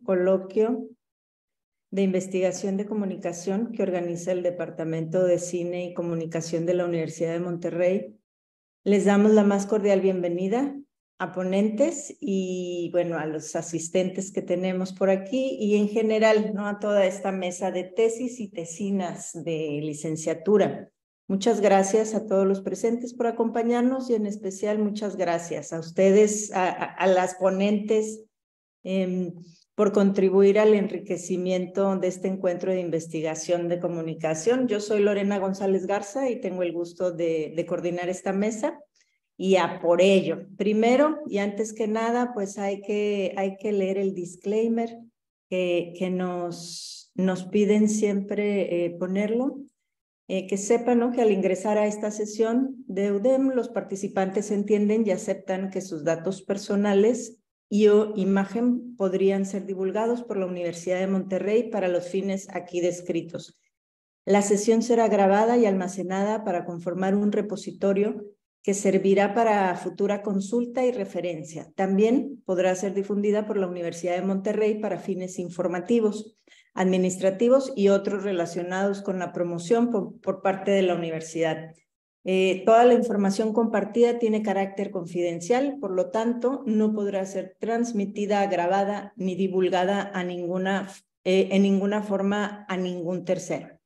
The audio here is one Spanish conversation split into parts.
Coloquio de Investigación de Comunicación que organiza el Departamento de Cine y Comunicación de la Universidad de Monterrey. Les damos la más cordial bienvenida a ponentes y, bueno, a los asistentes que tenemos por aquí y en general, ¿no?, a toda esta mesa de tesis y tesinas de licenciatura. Muchas gracias a todos los presentes por acompañarnos y en especial muchas gracias a ustedes, a las ponentes, por contribuir al enriquecimiento de este encuentro de investigación de comunicación. Yo soy Lorena González Garza y tengo el gusto de coordinar esta mesa. Y a por ello, primero y antes que nada, pues hay que leer el disclaimer que nos piden siempre ponerlo. Que sepan, ¿no?, que al ingresar a esta sesión de UDEM, los participantes entienden y aceptan que sus datos personales y o imagen podrían ser divulgados por la Universidad de Monterrey para los fines aquí descritos. La sesión será grabada y almacenada para conformar un repositorio que servirá para futura consulta y referencia. También podrá ser difundida por la Universidad de Monterrey para fines informativos, administrativos y otros relacionados con la promoción por parte de la universidad. Toda la información compartida tiene carácter confidencial, por lo tanto, no podrá ser transmitida, grabada ni divulgada en ninguna forma a ningún tercero.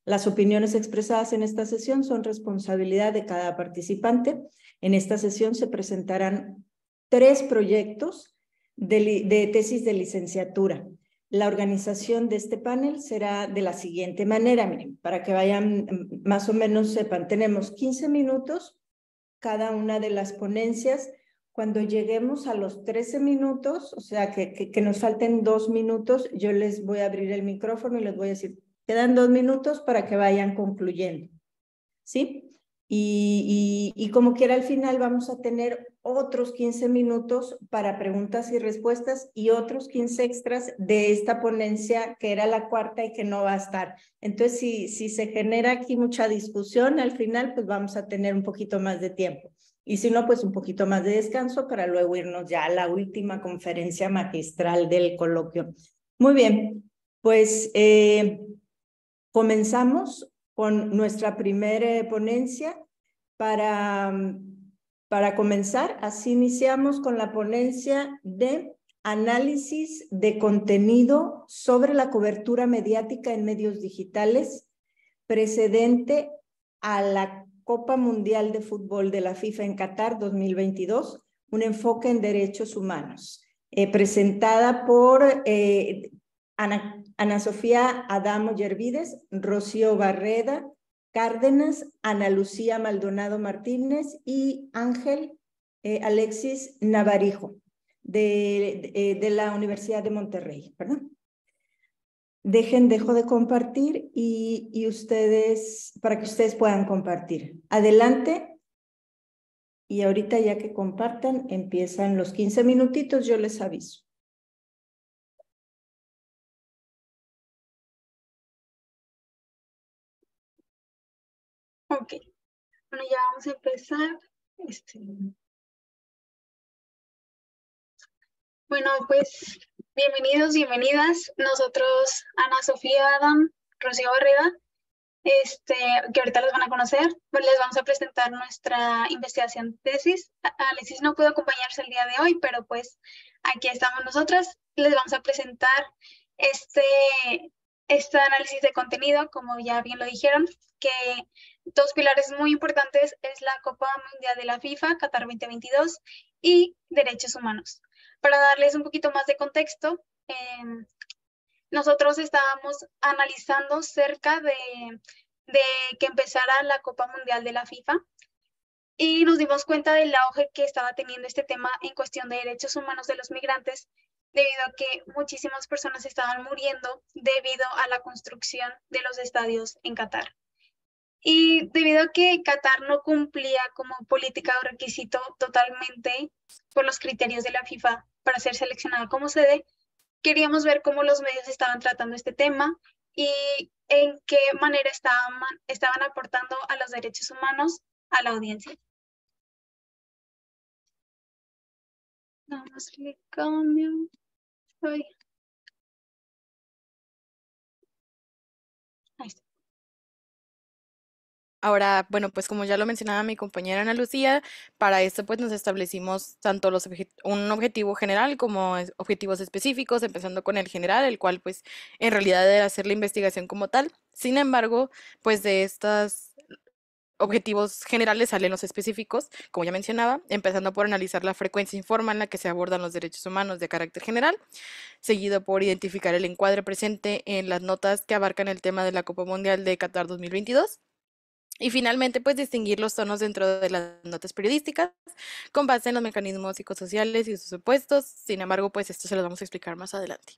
Las opiniones expresadas en esta sesión son responsabilidad de cada participante. En esta sesión se presentarán 3 proyectos de tesis de licenciatura. La organización de este panel será de la siguiente manera, miren, para que vayan, más o menos sepan, tenemos 15 minutos cada una de las ponencias. Cuando lleguemos a los 13 minutos, o sea, que nos falten 2 minutos, yo les voy a abrir el micrófono y les voy a decir, quedan 2 minutos para que vayan concluyendo, ¿sí? Y como quiera, al final vamos a tener otros 15 minutos para preguntas y respuestas y otros 15 extras de esta ponencia que era la cuarta y que no va a estar. Entonces, si se genera aquí mucha discusión, al final pues vamos a tener un poquito más de tiempo. Y si no, pues un poquito más de descanso para luego irnos ya a la última conferencia magistral del coloquio. Muy bien, pues comenzamos con nuestra primera ponencia. Para comenzar, así iniciamos con la ponencia de análisis de contenido sobre la cobertura mediática en medios digitales, precedente a la Copa Mundial de Fútbol de la FIFA en Qatar 2022, un enfoque en derechos humanos, presentada por Ana Sofía Adamo Yervides, Rocío Barreda Cárdenas, Ana Lucía Maldonado Martínez y Ángel Alexis Navarijo de la Universidad de Monterrey, ¿verdad? Dejo de compartir y ustedes, para que ustedes puedan compartir. Adelante. Y ahorita ya que compartan, empiezan los 15 minutitos, yo les aviso. Ok, bueno, ya vamos a empezar. Bueno, pues bienvenidos, bienvenidas. Nosotros, Ana Sofía Adam, Rocío Barreda, que ahorita los van a conocer, pues les vamos a presentar nuestra investigación tesis. Alexis no pudo acompañarse el día de hoy, pero pues aquí estamos nosotras. Les vamos a presentar este análisis de contenido, como ya bien lo dijeron, que 2 pilares muy importantes es la Copa Mundial de la FIFA, Qatar 2022, y derechos humanos. Para darles un poquito más de contexto, nosotros estábamos analizando cerca de que empezara la Copa Mundial de la FIFA y nos dimos cuenta del auge que estaba teniendo este tema en cuestión de derechos humanos de los migrantes, debido a que muchísimas personas estaban muriendo debido a la construcción de los estadios en Qatar. Y debido a que Qatar no cumplía como política o requisito totalmente por los criterios de la FIFA para ser seleccionada como sede, queríamos ver cómo los medios estaban tratando este tema y en qué manera estaban aportando a los derechos humanos a la audiencia. Nada más le cambio. Ay. Ahí está. Ahora, bueno, pues como ya lo mencionaba mi compañera Ana Lucía, para esto pues nos establecimos tanto un objetivo general como objetivos específicos, empezando con el general, el cual pues en realidad era hacer la investigación como tal. Sin embargo, pues de estos objetivos generales salen los específicos, como ya mencionaba, empezando por analizar la frecuencia informal en la que se abordan los derechos humanos de carácter general, seguido por identificar el encuadre presente en las notas que abarcan el tema de la Copa Mundial de Qatar 2022. Y finalmente, pues distinguir los tonos dentro de las notas periodísticas con base en los mecanismos psicosociales y sus opuestos. Sin embargo, pues esto se lo vamos a explicar más adelante.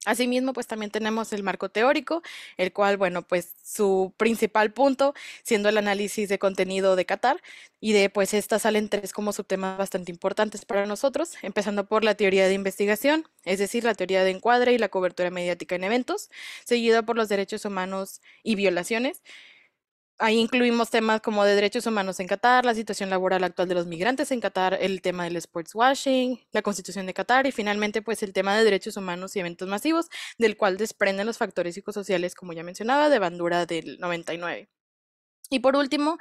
Asimismo, pues también tenemos el marco teórico, el cual, bueno, pues su principal punto siendo el análisis de contenido de Qatar y de pues estas salen tres como subtemas bastante importantes para nosotros, empezando por la teoría de investigación, es decir, la teoría de encuadre y la cobertura mediática en eventos, seguido por los derechos humanos y violaciones. Ahí incluimos temas como de derechos humanos en Qatar, la situación laboral actual de los migrantes en Qatar, el tema del sports washing, la constitución de Qatar y finalmente pues el tema de derechos humanos y eventos masivos, del cual desprenden los factores psicosociales, como ya mencionaba, de Bandura del 99. Y por último,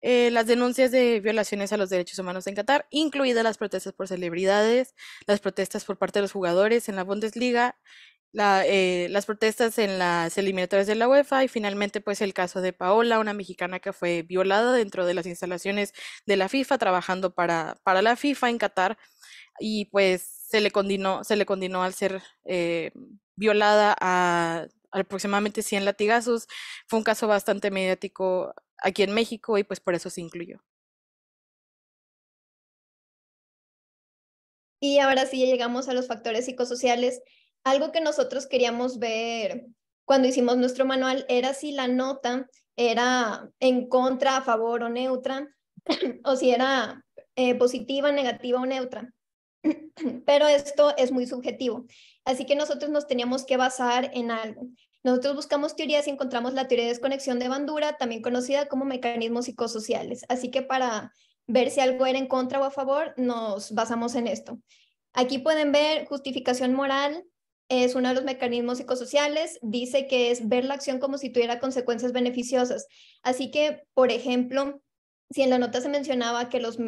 las denuncias de violaciones a los derechos humanos en Qatar, incluidas las protestas por celebridades, las protestas por parte de los jugadores en la Bundesliga, las protestas en las eliminatorias de la UEFA y finalmente pues el caso de Paola, una mexicana que fue violada dentro de las instalaciones de la FIFA, trabajando para la FIFA en Qatar y pues se le condenó al ser violada a aproximadamente 100 latigazos. Fue un caso bastante mediático aquí en México y pues por eso se incluyó. Y ahora sí ya llegamos a los factores psicosociales. Algo que nosotros queríamos ver cuando hicimos nuestro manual era si la nota era en contra, a favor o neutra, o si era positiva, negativa o neutra. Pero esto es muy subjetivo. Así que nosotros nos teníamos que basar en algo. Nosotros buscamos teorías y encontramos la teoría de desconexión de Bandura, también conocida como mecanismos psicosociales. Así que para ver si algo era en contra o a favor, nos basamos en esto. Aquí pueden ver justificación moral, es uno de los mecanismos psicosociales, dice que es ver la acción como si tuviera consecuencias beneficiosas. Así que, por ejemplo, si en la nota se mencionaba que los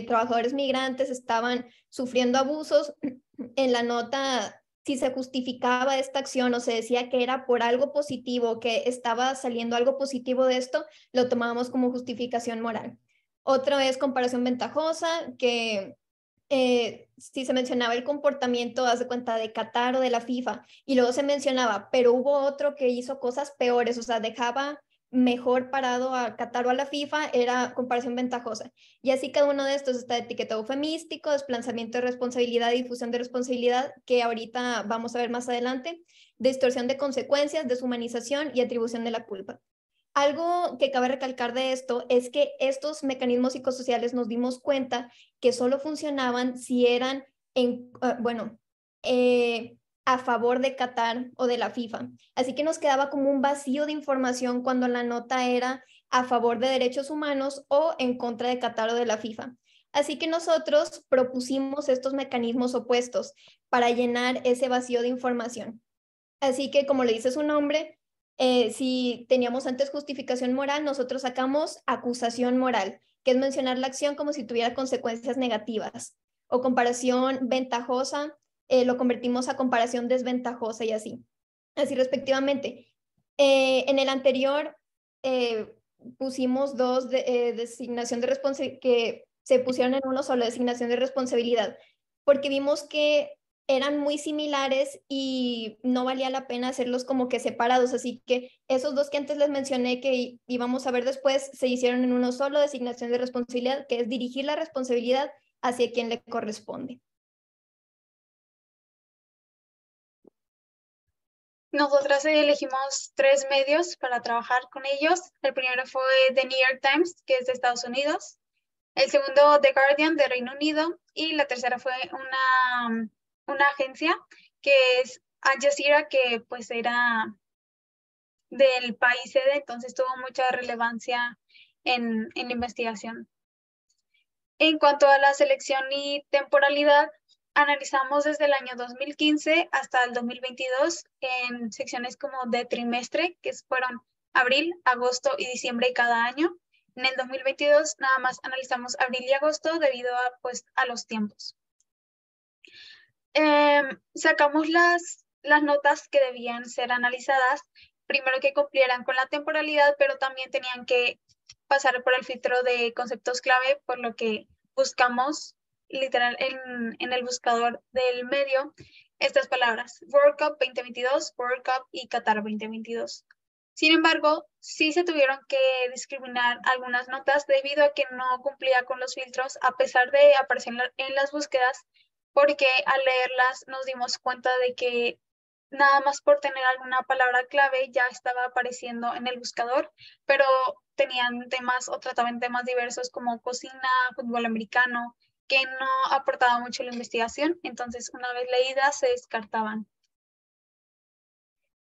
trabajadores migrantes estaban sufriendo abusos, en la nota, si se justificaba esta acción o se decía que era por algo positivo, que estaba saliendo algo positivo de esto, lo tomábamos como justificación moral. Otro es comparación ventajosa, que si se mencionaba el comportamiento, haz de cuenta, de Qatar o de la FIFA, y luego se mencionaba, pero hubo otro que hizo cosas peores, o sea, dejaba mejor parado a Qatar o a la FIFA, era comparación ventajosa. Y así cada uno de estos está etiquetado eufemístico, desplazamiento de responsabilidad y difusión de responsabilidad, que ahorita vamos a ver más adelante, distorsión de consecuencias, deshumanización y atribución de la culpa. Algo que cabe recalcar de esto es que estos mecanismos psicosociales nos dimos cuenta que solo funcionaban si eran, bueno, a favor de Qatar o de la FIFA. Así que nos quedaba como un vacío de información cuando la nota era a favor de derechos humanos o en contra de Qatar o de la FIFA. Así que nosotros propusimos estos mecanismos opuestos para llenar ese vacío de información. Así que, como le dice su nombre, si teníamos antes justificación moral, nosotros sacamos acusación moral, que es mencionar la acción como si tuviera consecuencias negativas. O comparación ventajosa, lo convertimos a comparación desventajosa y así. Así respectivamente. En el anterior pusimos dos designación de responsabilidad, que se pusieron en uno solo, designación de responsabilidad, porque vimos que eran muy similares y no valía la pena hacerlos como que separados, así que esos dos que antes les mencioné que íbamos a ver después se hicieron en uno solo, designación de responsabilidad, que es dirigir la responsabilidad hacia quien le corresponde. Nosotras elegimos 3 medios para trabajar con ellos. El primero fue The New York Times, que es de Estados Unidos. El segundo, The Guardian, de Reino Unido. Y la tercera fue una agencia que es Al Jazeera, que pues era del país sede, entonces tuvo mucha relevancia en la investigación. En cuanto a la selección y temporalidad, analizamos desde el año 2015 hasta el 2022 en secciones como de trimestre, que fueron abril, agosto y diciembre cada año. En el 2022 nada más analizamos abril y agosto debido a, pues, a los tiempos. Sacamos las notas que debían ser analizadas, primero que cumplieran con la temporalidad, pero también tenían que pasar por el filtro de conceptos clave, por lo que buscamos literal en el buscador del medio estas palabras: World Cup 2022, World Cup y Qatar 2022. Sin embargo, sí se tuvieron que discriminar algunas notas debido a que no cumplía con los filtros, a pesar de aparecer en las búsquedas, porque al leerlas nos dimos cuenta de que nada más por tener alguna palabra clave ya estaba apareciendo en el buscador, pero tenían temas o trataban temas diversos como cocina, fútbol americano, que no aportaba mucho a la investigación, entonces una vez leídas se descartaban.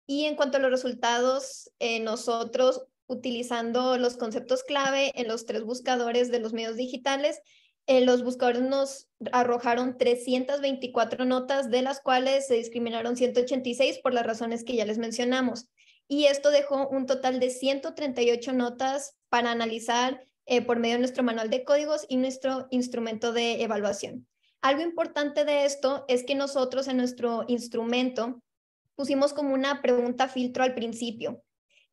Y en cuanto a los resultados, nosotros utilizando los conceptos clave en los 3 buscadores de los medios digitales, los buscadores nos arrojaron 324 notas, de las cuales se discriminaron 186 por las razones que ya les mencionamos. Y esto dejó un total de 138 notas para analizar por medio de nuestro manual de códigos y nuestro instrumento de evaluación. Algo importante de esto es que nosotros en nuestro instrumento pusimos como una pregunta filtro al principio,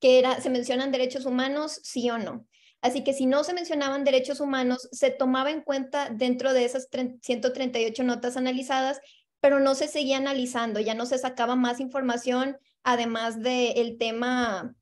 que era: ¿se mencionan derechos humanos, sí o no? Así que si no se mencionaban derechos humanos, se tomaba en cuenta dentro de esas 138 notas analizadas, pero no se seguía analizando, ya no se sacaba más información, además del tema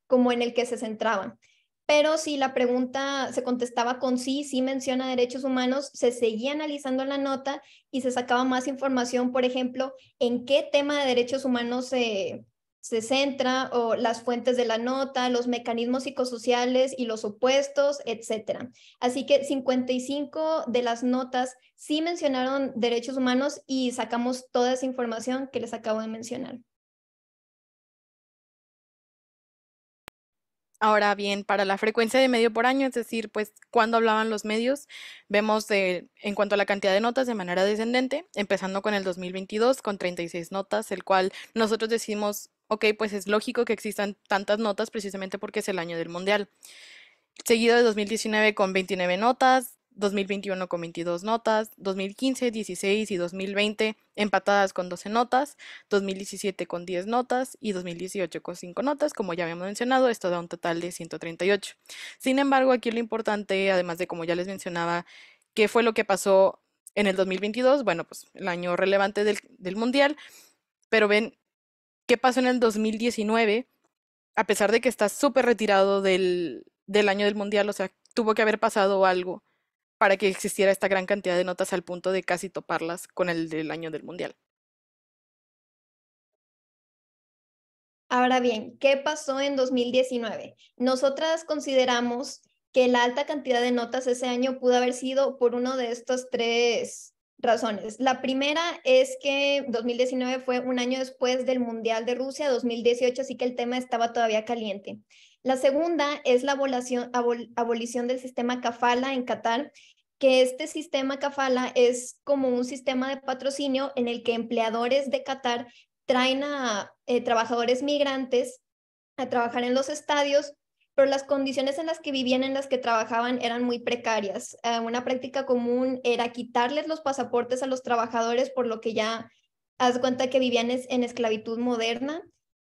como en el que se centraban. Pero si la pregunta se contestaba con sí, sí menciona derechos humanos, se seguía analizando la nota y se sacaba más información, por ejemplo, en qué tema de derechos humanos se centra, o las fuentes de la nota, los mecanismos psicosociales y los opuestos, etc. Así que 55 de las notas sí mencionaron derechos humanos y sacamos toda esa información que les acabo de mencionar. Ahora bien, para la frecuencia de medio por año, es decir, pues cuando hablaban los medios, vemos en cuanto a la cantidad de notas de manera descendente, empezando con el 2022 con 36 notas, el cual nosotros decimos, ok, pues es lógico que existan tantas notas precisamente porque es el año del mundial. Seguido de 2019 con 29 notas, 2021 con 22 notas, 2015, 16 y 2020 empatadas con 12 notas, 2017 con 10 notas y 2018 con 5 notas, como ya habíamos mencionado, esto da un total de 138. Sin embargo, aquí lo importante, además de como ya les mencionaba, qué fue lo que pasó en el 2022, bueno, pues el año relevante del Mundial, pero ven qué pasó en el 2019, a pesar de que está súper retirado del año del Mundial, o sea, tuvo que haber pasado algo para que existiera esta gran cantidad de notas al punto de casi toparlas con el del año del Mundial. Ahora bien, ¿qué pasó en 2019? Nosotras consideramos que la alta cantidad de notas ese año pudo haber sido por uno de estas 3 razones. La primera es que 2019 fue un año después del Mundial de Rusia 2018, así que el tema estaba todavía caliente. La segunda es la abolición del sistema kafala en Qatar, que este sistema kafala es como un sistema de patrocinio en el que empleadores de Qatar traen a trabajadores migrantes a trabajar en los estadios, pero las condiciones en las que vivían, en las que trabajaban, eran muy precarias. Una práctica común era quitarles los pasaportes a los trabajadores, por lo que ya haz cuenta que vivían en esclavitud moderna,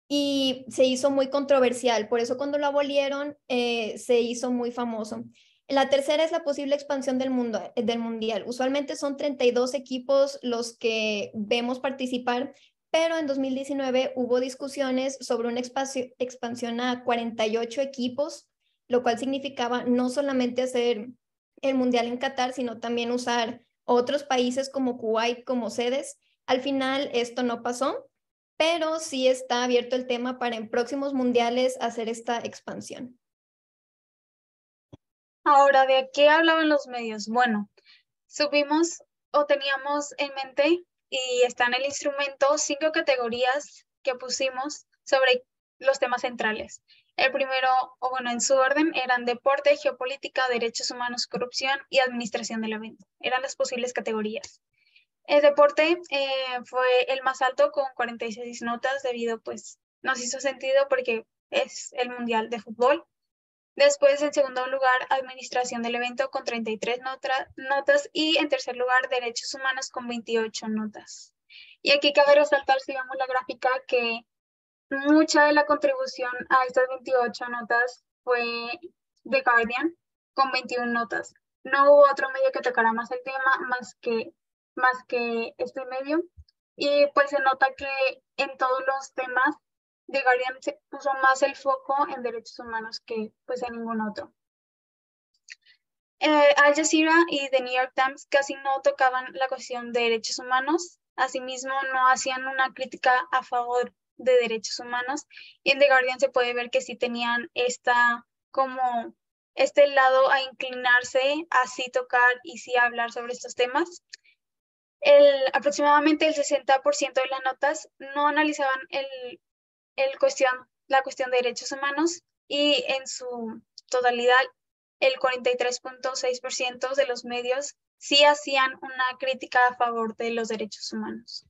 y se hizo muy controversial. Por eso cuando lo abolieron se hizo muy famoso. La tercera es la posible expansión del mundial. Usualmente son 32 equipos los que vemos participar, pero en 2019 hubo discusiones sobre una expansión a 48 equipos, lo cual significaba no solamente hacer el mundial en Qatar, sino también usar otros países como Kuwait como sedes. Al final esto no pasó, pero sí está abierto el tema para en próximos mundiales hacer esta expansión. Ahora, ¿de qué hablaban los medios? Bueno, subimos o teníamos en mente, y está en el instrumento, 5 categorías que pusimos sobre los temas centrales. El primero, o bueno, en su orden, eran deporte, geopolítica, derechos humanos, corrupción y administración del evento. Eran las posibles categorías. El deporte fue el más alto con 46 notas debido, pues, nos hizo sentido porque es el Mundial de Fútbol. Después, en segundo lugar, administración del evento con 33 notas y en tercer lugar, derechos humanos con 28 notas. Y aquí cabe resaltar, si vemos la gráfica, que mucha de la contribución a estas 28 notas fue The Guardian con 21 notas. No hubo otro medio que tocara más el tema más que este medio. Y pues se nota que en todos los temas The Guardian se puso más el foco en derechos humanos que pues en ningún otro. Al Jazeera y The New York Times casi no tocaban la cuestión de derechos humanos. Asimismo, no hacían una crítica a favor de derechos humanos. Y en The Guardian se puede ver que sí tenían como este lado a inclinarse, a sí tocar y sí hablar sobre estos temas. Aproximadamente el 60% de las notas no analizaban la cuestión de derechos humanos y en su totalidad el 43.6% de los medios sí hacían una crítica a favor de los derechos humanos.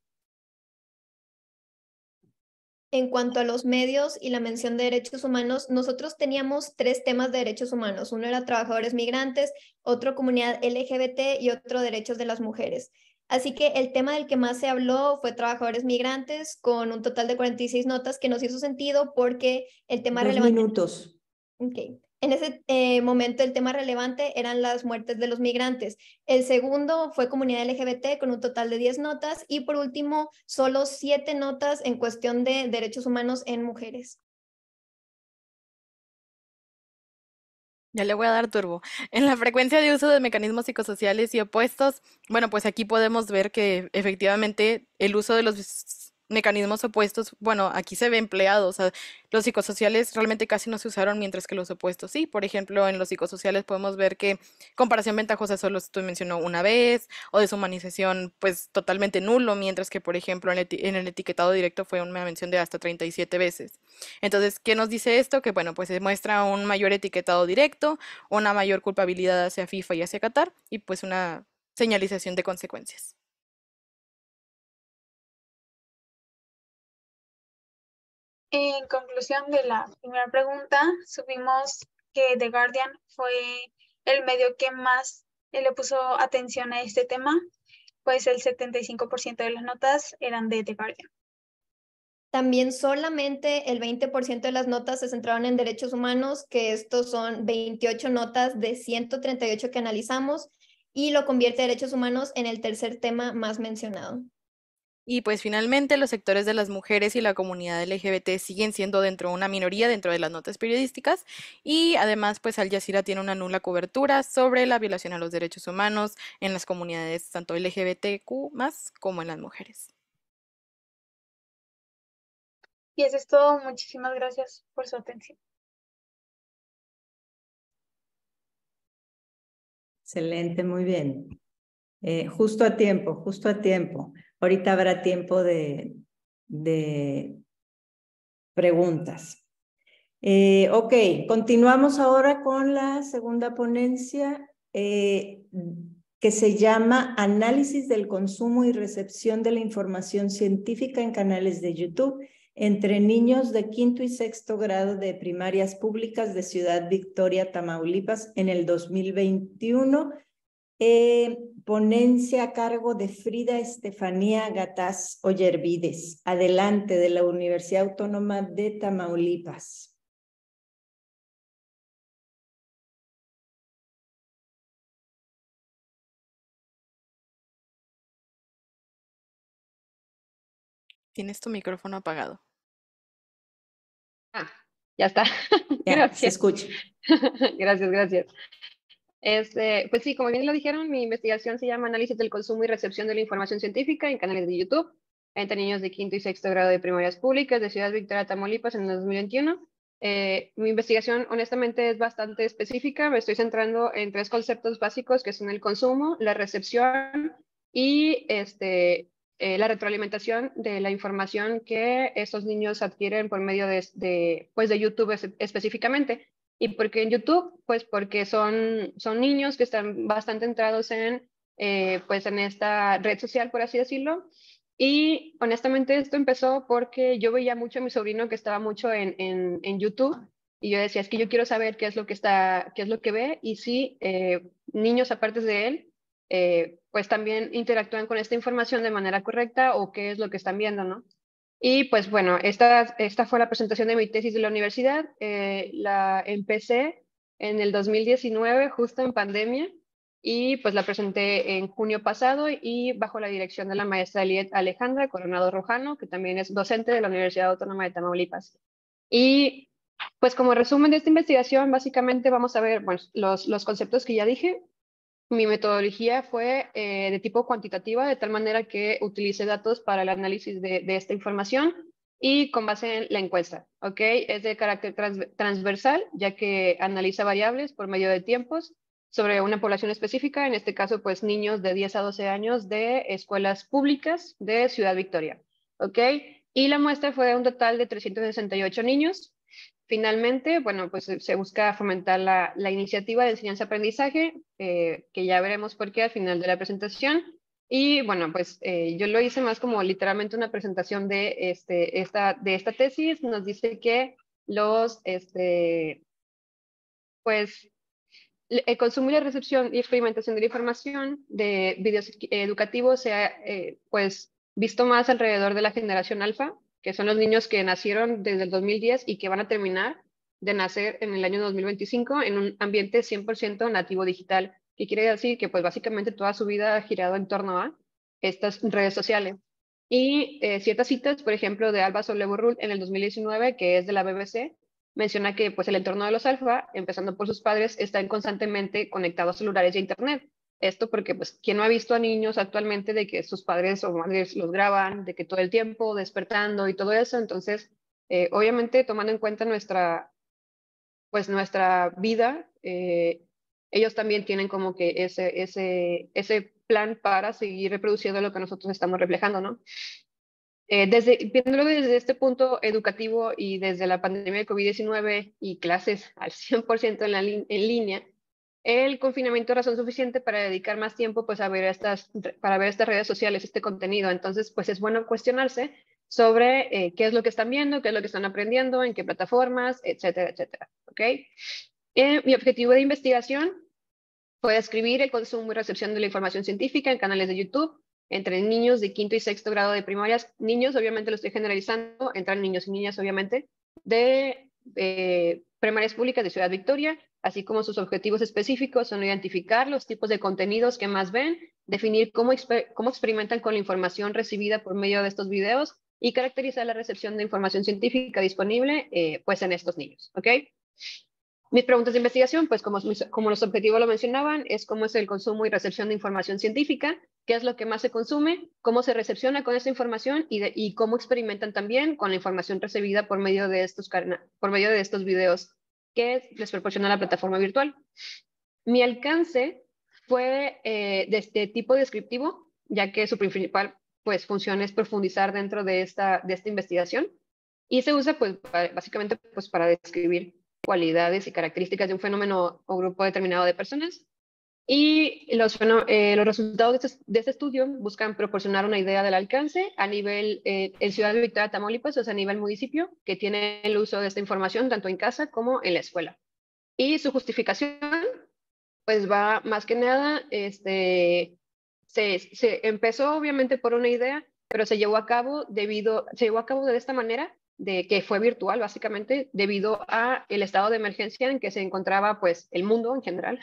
En cuanto a los medios y la mención de derechos humanos, nosotros teníamos 3 temas de derechos humanos. Uno era trabajadores migrantes, otro comunidad LGBT y otro derechos de las mujeres. Así que el tema del que más se habló fue trabajadores migrantes, con un total de 46 notas, que nos hizo sentido porque el tema 2 relevante... minutos. Okay. En ese momento el tema relevante eran las muertes de los migrantes. El segundo fue comunidad LGBT con un total de 10 notas y por último solo 7 notas en cuestión de derechos humanos en mujeres. Ya le voy a dar turbo. En la frecuencia de uso de mecanismos psicosociales y opuestos, bueno, pues aquí podemos ver que efectivamente el uso de los mecanismos opuestos, bueno, aquí se ve empleado, o sea, los psicosociales realmente casi no se usaron, mientras que los opuestos sí. Por ejemplo, en los psicosociales podemos ver que comparación ventajosa solo se mencionó una vez, o deshumanización pues totalmente nulo, mientras que, por ejemplo, en el etiquetado directo fue una mención de hasta 37 veces. Entonces, ¿qué nos dice esto? Que bueno, pues se muestra un mayor etiquetado directo, una mayor culpabilidad hacia FIFA y hacia Qatar, y pues una señalización de consecuencias. En conclusión de la primera pregunta, supimos que The Guardian fue el medio que más le puso atención a este tema, pues el 75% de las notas eran de The Guardian. También solamente el 20% de las notas se centraron en derechos humanos, que estos son 28 notas de 138 que analizamos, y lo convierte a derechos humanos en el tercer tema más mencionado. Y pues finalmente los sectores de las mujeres y la comunidad LGBT siguen siendo una minoría dentro de las notas periodísticas, y además pues Al Jazeera tiene una nula cobertura sobre la violación a los derechos humanos en las comunidades tanto LGBTQ más como en las mujeres. Y eso es todo. Muchísimas gracias por su atención. Excelente, muy bien. Justo a tiempo, justo a tiempo. Ahorita habrá tiempo de preguntas. Ok, continuamos ahora con la segunda ponencia que se llama Análisis del consumo y recepción de la información científica en canales de YouTube entre niños de 5º y 6º grado de primarias públicas de Ciudad Victoria, Tamaulipas, en el 2021. Ponencia a cargo de Frida Estefanía Gataz Ollervides, adelante, de la Universidad Autónoma de Tamaulipas. Tienes tu micrófono apagado. Ya está. Ya, Gracias. se escucha. Gracias. Pues sí, como bien lo dijeron, mi investigación se llama Análisis del consumo y recepción de la información científica en canales de YouTube entre niños de 5º y 6º grado de primarias públicas de Ciudad Victoria, Tamaulipas en el 2021. Mi investigación honestamente es bastante específica. Me estoy centrando en 3 conceptos básicos que son el consumo, la recepción y la retroalimentación de la información que estos niños adquieren por medio pues de YouTube específicamente. ¿Y por qué en YouTube? Pues porque son niños que están bastante entrados pues en esta red social, por así decirlo. Y honestamente esto empezó porque yo veía mucho a mi sobrino que estaba mucho en YouTube, y yo decía, es que yo quiero saber qué es lo que ve, y si niños aparte de él pues también interactúan con esta información de manera correcta o qué es lo que están viendo, ¿no? Y pues bueno, esta fue la presentación de mi tesis de la universidad. La empecé en el 2019, justo en pandemia, y pues la presenté en junio pasado y bajo la dirección de la maestra Alejandra Coronado Rojano, que también es docente de la Universidad Autónoma de Tamaulipas. Y pues como resumen de esta investigación, básicamente vamos a ver, bueno, los conceptos que ya dije. Mi metodología fue de tipo cuantitativa, de tal manera que utilicé datos para el análisis de esta información y con base en la encuesta, ¿ok? Es de carácter transversal, ya que analiza variables por medio de tiempos sobre una población específica, en este caso, pues niños de 10 a 12 años de escuelas públicas de Ciudad Victoria, ¿ok? Y la muestra fue de un total de 368 niños. Finalmente, bueno, pues se busca fomentar la iniciativa de enseñanza-aprendizaje, que ya veremos por qué al final de la presentación. Y bueno, pues yo lo hice más como literalmente una presentación de esta tesis. Nos dice que pues, el consumo y la recepción y experimentación de la información de videos educativos se ha, pues, visto más alrededor de la generación alfa, que son los niños que nacieron desde el 2010 y que van a terminar de nacer en el año 2025 en un ambiente 100% nativo digital, que quiere decir que pues básicamente toda su vida ha girado en torno a estas redes sociales. Y ciertas citas, por ejemplo, de Alba Soler-Burrul en el 2019, que es de la BBC, menciona que pues el entorno de los alfa, empezando por sus padres, están constantemente conectados a celulares y a internet. Esto porque, pues, ¿quién no ha visto a niños actualmente de que sus padres o madres los graban, de que todo el tiempo despertando y todo eso? Entonces, obviamente, tomando en cuenta nuestra vida, ellos también tienen como que ese plan para seguir reproduciendo lo que nosotros estamos reflejando, ¿no? Viéndolo desde este punto educativo y desde la pandemia de COVID-19 y clases al 100% en línea, el confinamiento es razón suficiente para dedicar más tiempo pues, para ver estas redes sociales, este contenido. Entonces, pues es bueno cuestionarse sobre qué es lo que están viendo, qué es lo que están aprendiendo, en qué plataformas, etcétera, etcétera. ¿Ok? Mi objetivo de investigación fue describir el consumo y recepción de la información científica en canales de YouTube entre niños de quinto y sexto grado de primarias, niños, obviamente lo estoy generalizando, entran niños y niñas, obviamente, de primarias públicas de Ciudad Victoria, así como sus objetivos específicos son identificar los tipos de contenidos que más ven, definir cómo experimentan con la información recibida por medio de estos videos y caracterizar la recepción de información científica disponible pues en estos niños, ¿ok? Mis preguntas de investigación, pues como los objetivos lo mencionaban, es cómo es el consumo y recepción de información científica, qué es lo que más se consume, cómo se recepciona con esta información y cómo experimentan también con la información recibida por medio de estos videos que les proporciona la plataforma virtual. Mi alcance fue de este tipo descriptivo, ya que su principal pues, función es profundizar dentro de esta investigación y se usa pues, básicamente pues, para describir cualidades y características de un fenómeno o grupo determinado de personas. Y los resultados de este estudio buscan proporcionar una idea del alcance a nivel en Ciudad Victoria, Tamaulipas, o sea, a nivel municipio, que tiene el uso de esta información tanto en casa como en la escuela. Y su justificación, pues va más que nada, se empezó obviamente por una idea, pero se llevó a cabo de esta manera, de que fue virtual básicamente, debido a el estado de emergencia en que se encontraba pues el mundo en general,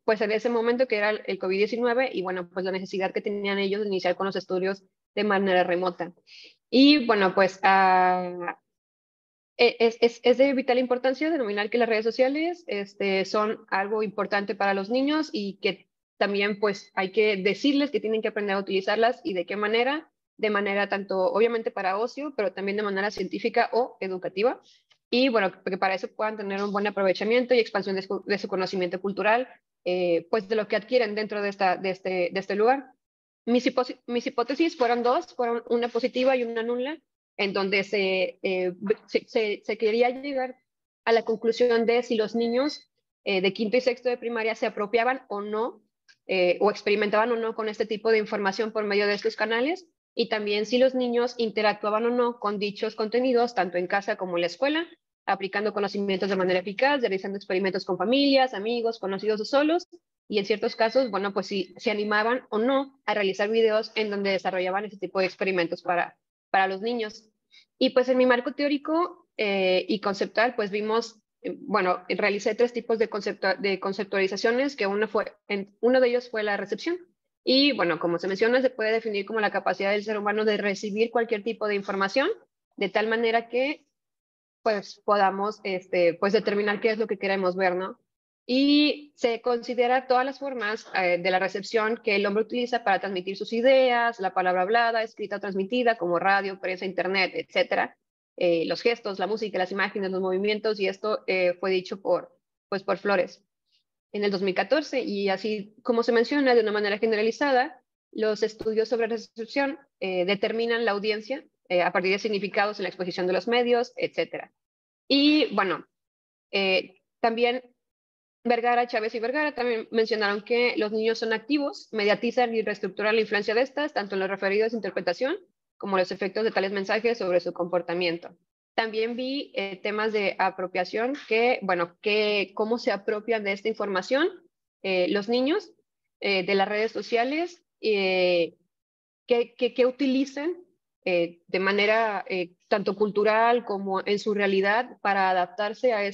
pues en ese momento que era el COVID-19 y bueno, pues la necesidad que tenían ellos de iniciar con los estudios de manera remota. Y bueno, pues es de vital importancia denominar que las redes sociales son algo importante para los niños y que también pues hay que decirles que tienen que aprender a utilizarlas y de qué manera, de manera tanto obviamente para ocio, pero también de manera científica o educativa. Y bueno, que para eso puedan tener un buen aprovechamiento y expansión de su conocimiento cultural, pues de lo que adquieren dentro de este lugar. mis hipótesis fueron dos, fueron una positiva y una nula, en donde se quería llegar a la conclusión de si los niños de quinto y sexto de primaria se apropiaban o no, o experimentaban o no con este tipo de información por medio de estos canales, y también si los niños interactuaban o no con dichos contenidos, tanto en casa como en la escuela, aplicando conocimientos de manera eficaz, realizando experimentos con familias, amigos, conocidos o solos, y en ciertos casos, bueno, pues si se animaban o no a realizar videos en donde desarrollaban ese tipo de experimentos para los niños. Y pues en mi marco teórico y conceptual, pues vimos, bueno, realicé tres tipos de conceptualizaciones, que uno de ellos fue la recepción. Y bueno, como se menciona, se puede definir como la capacidad del ser humano de recibir cualquier tipo de información, de tal manera que pues podamos pues determinar qué es lo que queremos ver, ¿no? Y se considera todas las formas de la recepción que el hombre utiliza para transmitir sus ideas, la palabra hablada, escrita o transmitida, como radio, prensa, internet, etcétera, los gestos, la música, las imágenes, los movimientos, y esto fue dicho pues por Flores en el 2014, y así como se menciona de una manera generalizada, los estudios sobre recepción determinan la audiencia a partir de significados en la exposición de los medios, etcétera. Y bueno, también Vergara, Chávez y Vergara también mencionaron que los niños son activos, mediatizan y reestructuran la influencia de estas, tanto en los referidos a interpretación como los efectos de tales mensajes sobre su comportamiento. También vi temas de apropiación, bueno, cómo se apropian de esta información los niños de las redes sociales, que utilizan de manera tanto cultural como en su realidad para adaptarse a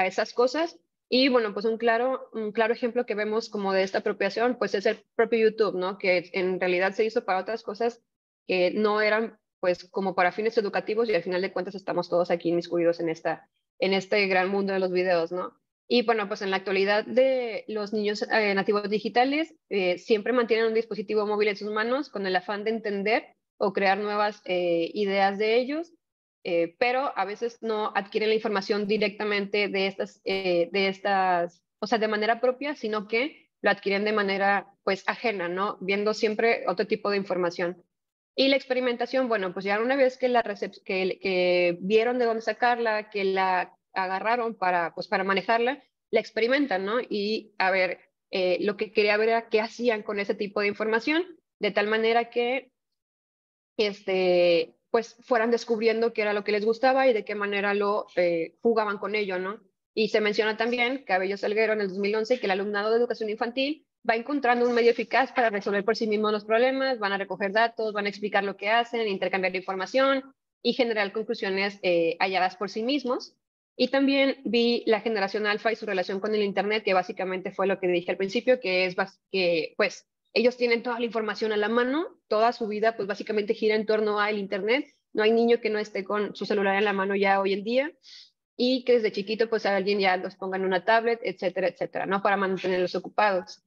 esas cosas. Y bueno, pues un claro ejemplo que vemos como de esta apropiación, pues es el propio YouTube, ¿no? Que en realidad se hizo para otras cosas que no eran pues como para fines educativos, y al final de cuentas estamos todos aquí inmiscuidos en este gran mundo de los videos, ¿no? Y bueno, pues en la actualidad de los niños nativos digitales siempre mantienen un dispositivo móvil en sus manos con el afán de entender o crear nuevas ideas de ellos, pero a veces no adquieren la información directamente de estas, o sea, de manera propia, sino que lo adquieren de manera pues ajena, ¿no? Viendo siempre otro tipo de información. Y la experimentación, bueno, pues ya una vez que vieron de dónde sacarla, que la agarraron pues para manejarla, la experimentan, ¿no? Y a ver, lo que quería ver era qué hacían con ese tipo de información, de tal manera que pues fueran descubriendo qué era lo que les gustaba y de qué manera lo jugaban con ello, ¿no? Y se menciona también, Cabello Salguero en el 2011, que el alumnado de educación infantil va encontrando un medio eficaz para resolver por sí mismos los problemas, van a recoger datos, van a explicar lo que hacen, intercambiar información y generar conclusiones halladas por sí mismos. Y también vi la generación alfa y su relación con el Internet, que básicamente fue lo que dije al principio, que es que pues ellos tienen toda la información a la mano, toda su vida pues básicamente gira en torno al Internet. No hay niño que no esté con su celular en la mano ya hoy en día, y que desde chiquito pues a alguien ya los ponga en una tablet, etcétera, etcétera, ¿no? Para mantenerlos ocupados.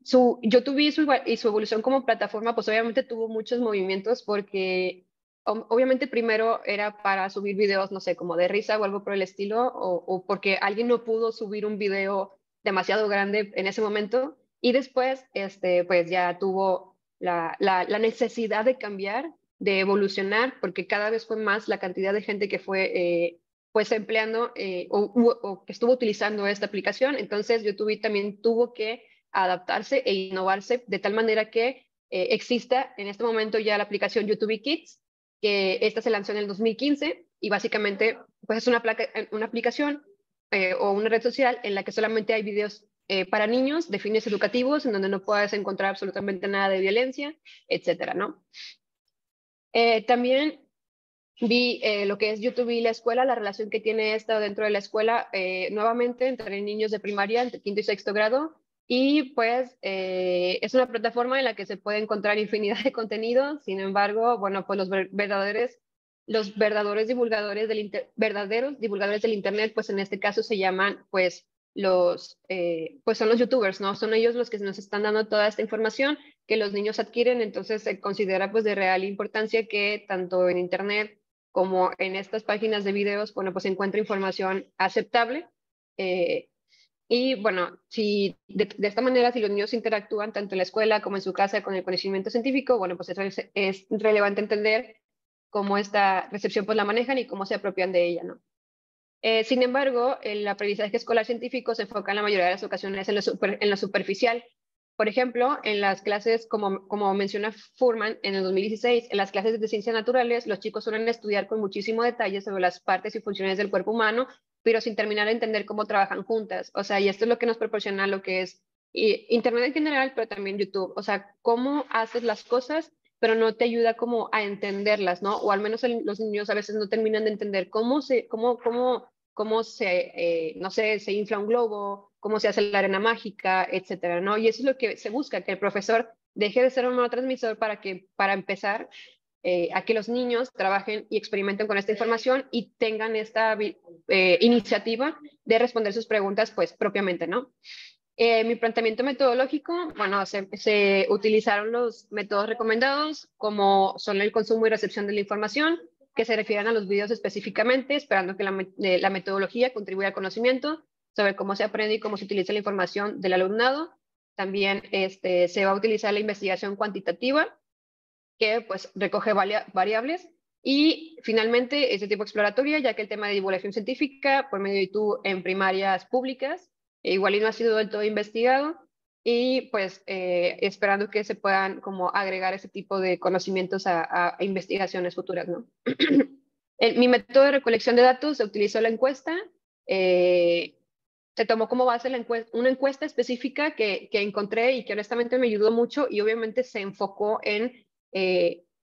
YouTube y su evolución como plataforma pues obviamente tuvo muchos movimientos, porque obviamente primero era para subir videos, no sé, como de risa o algo por el estilo, o porque alguien no pudo subir un video demasiado grande en ese momento, y después pues ya tuvo la necesidad de cambiar, de evolucionar, porque cada vez fue más la cantidad de gente que fue pues empleando o que estuvo utilizando esta aplicación. Entonces YouTube también tuvo que adaptarse e innovarse de tal manera que exista en este momento ya la aplicación YouTube Kids, que esta se lanzó en el 2015, y básicamente pues es una aplicación o una red social en la que solamente hay videos para niños de fines educativos, en donde no puedes encontrar absolutamente nada de violencia, etcétera, ¿no? También vi lo que es YouTube y la escuela, la relación que tiene esta dentro de la escuela, nuevamente entre niños de primaria, entre quinto y sexto grado, y pues es una plataforma en la que se puede encontrar infinidad de contenido. Sin embargo, bueno, pues los verdaderos divulgadores del Internet, pues en este caso se llaman pues pues son los YouTubers, ¿no? Son ellos los que nos están dando toda esta información que los niños adquieren. Entonces se considera pues de real importancia que tanto en Internet como en estas páginas de videos, bueno, pues se encuentra información aceptable, Y bueno, si de esta manera, si los niños interactúan tanto en la escuela como en su casa con el conocimiento científico, bueno, pues es relevante entender cómo esta recepción pues la manejan y cómo se apropian de ella, ¿no? Sin embargo, el aprendizaje escolar científico se enfoca en la mayoría de las ocasiones en lo superficial. Por ejemplo, en las clases, como menciona Furman en el 2016, en las clases de ciencias naturales, los chicos suelen estudiar con muchísimo detalle sobre las partes y funciones del cuerpo humano, pero sin terminar de entender cómo trabajan juntas. O sea, y esto es lo que nos proporciona lo que es Internet en general, pero también YouTube. O sea, cómo haces las cosas, pero no te ayuda como a entenderlas, ¿no? O al menos los niños a veces no terminan de entender cómo se, no sé, se infla un globo, cómo se hace la arena mágica, etcétera, ¿no? Y eso es lo que se busca, que el profesor deje de ser un neurotransmisor para empezar, a que los niños trabajen y experimenten con esta información y tengan esta iniciativa de responder sus preguntas, pues, propiamente, ¿no? Mi planteamiento metodológico, bueno, se utilizaron los métodos recomendados, como son el consumo y recepción de la información, que se refieren a los videos específicamente, esperando que la metodología contribuya al conocimiento sobre cómo se aprende y cómo se utiliza la información del alumnado. También se va a utilizar la investigación cuantitativa, que pues recoge variables. Y finalmente, este tipo exploratoria, ya que el tema de divulgación científica por medio de YouTube en primarias públicas, igual y no ha sido del todo investigado, y pues esperando que se puedan como agregar ese tipo de conocimientos a investigaciones futuras, ¿no? Mi método de recolección de datos se utilizó la encuesta, se tomó como base una encuesta específica que encontré y que honestamente me ayudó mucho, y obviamente se enfocó en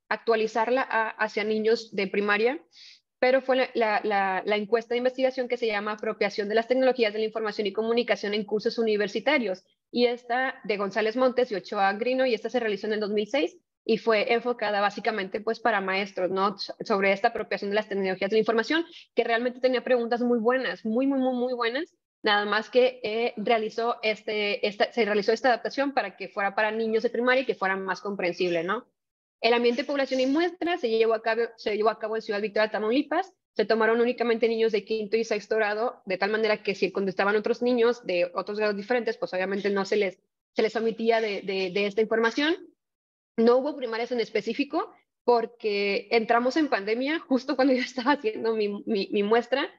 actualizarla hacia niños de primaria, pero fue la encuesta de investigación que se llama Apropiación de las Tecnologías de la Información y Comunicación en Cursos Universitarios, y esta de González Montes y Ochoa Grino, y esta se realizó en el 2006 y fue enfocada básicamente pues para maestros, ¿no? Sobre esta apropiación de las tecnologías de la información, que realmente tenía preguntas muy buenas, muy buenas, nada más que se realizó esta adaptación para que fuera para niños de primaria y que fuera más comprensible, ¿no? El ambiente, población y muestra se llevó a cabo en Ciudad Victoria, Tamaulipas. Se tomaron únicamente niños de quinto y sexto grado, de tal manera que si contestaban otros niños de otros grados diferentes, pues obviamente no se les omitía de esta información. No hubo primarias en específico porque entramos en pandemia justo cuando yo estaba haciendo mi muestra,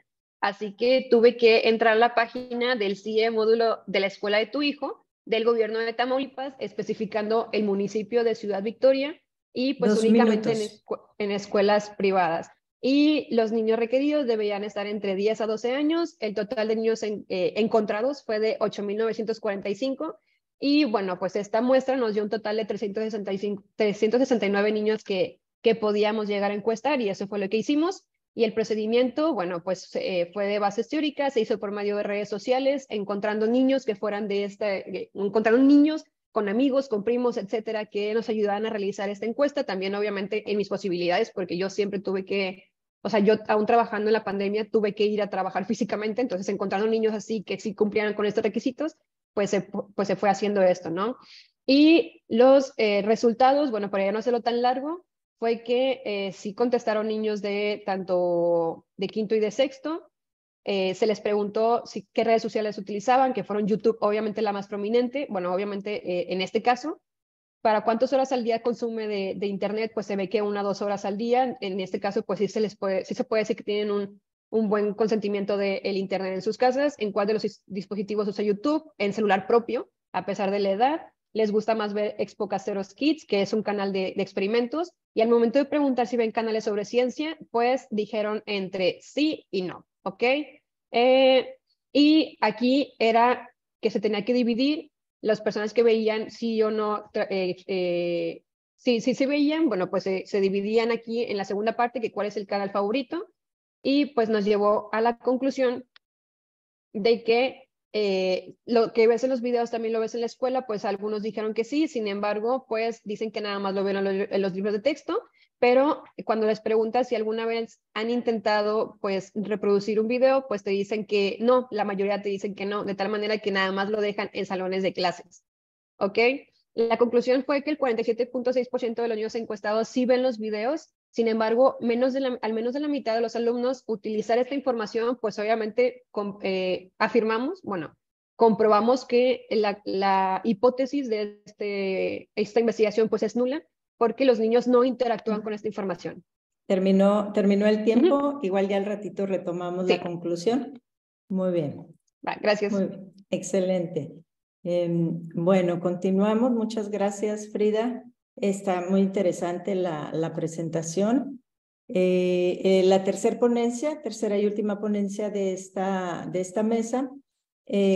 así que tuve que entrar a la página del CIE módulo de la escuela de tu hijo, del gobierno de Tamaulipas, especificando el municipio de Ciudad Victoria, y pues 2 únicamente minutos. en escuelas privadas. Y los niños requeridos debían estar entre 10 a 12 años. El total de niños encontrados fue de 8,945. Y bueno, pues esta muestra nos dio un total de 369 niños que podíamos llegar a encuestar, y eso fue lo que hicimos. Y el procedimiento, bueno, pues fue de bases teóricas, se hizo por medio de redes sociales, encontrando niños que fueran encontrando niños con amigos, con primos, etcétera, que nos ayudaran a realizar esta encuesta. También, obviamente, en mis posibilidades, porque yo siempre tuve que, o sea, yo aún trabajando en la pandemia, tuve que ir a trabajar físicamente, entonces encontrando niños así que sí cumplieran con estos requisitos, pues se fue haciendo esto, ¿no? Y los resultados, bueno, para ya no hacerlo tan largo, fue que sí contestaron niños de tanto de quinto y de sexto. Se les preguntó qué redes sociales utilizaban, que fueron YouTube, obviamente la más prominente. Bueno, obviamente en este caso, ¿para cuántas horas al día consume de Internet? Pues se ve que 1 a 2 horas al día. En este caso, pues sí se puede decir que tienen un buen consentimiento del Internet en sus casas. ¿En cuál de los dispositivos usa YouTube? En celular propio, a pesar de la edad. Les gusta más ver Expocasteros Kids, que es un canal de experimentos. Y al momento de preguntar si ven canales sobre ciencia, pues dijeron entre sí y no, ¿ok? Y aquí era que se tenía que dividir las personas que veían sí o no, si se veían, bueno, pues se dividían aquí en la segunda parte, que cuál es el canal favorito, y pues nos llevó a la conclusión de que lo que ves en los videos también lo ves en la escuela. Pues algunos dijeron que sí, sin embargo, pues dicen que nada más lo ven en los libros de texto, pero cuando les preguntas si alguna vez han intentado pues reproducir un video, pues te dicen que no, la mayoría te dicen que no, de tal manera que nada más lo dejan en salones de clases, ¿ok? La conclusión fue que el 47.6% de los niños encuestados sí ven los videos. Sin embargo, al menos de la mitad de los alumnos utilizar esta información, pues obviamente afirmamos, bueno, comprobamos que la hipótesis de esta investigación pues es nula porque los niños no interactúan con esta información. Terminó el tiempo, igual ya al ratito retomamos Sí. la conclusión. Muy bien. Gracias. Muy bien, excelente. Bueno, continuamos. Muchas gracias, Frida. Está muy interesante la presentación. La tercera y última ponencia de esta mesa,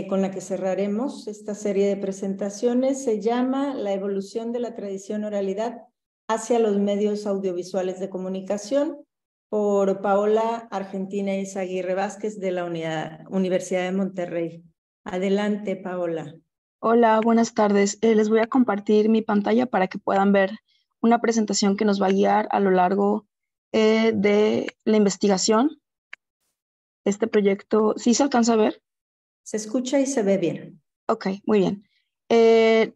con la que cerraremos esta serie de presentaciones, se llama La evolución de la tradición oralidad hacia los medios audiovisuales de comunicación, por Paola Argentina Izaguirre Vázquez de la Universidad de Monterrey. Adelante, Paola. Hola, buenas tardes. Les voy a compartir mi pantalla para que puedan ver una presentación que nos va a guiar a lo largo de la investigación. Este proyecto, ¿sí se alcanza a ver? Se escucha y se ve bien. Ok, muy bien.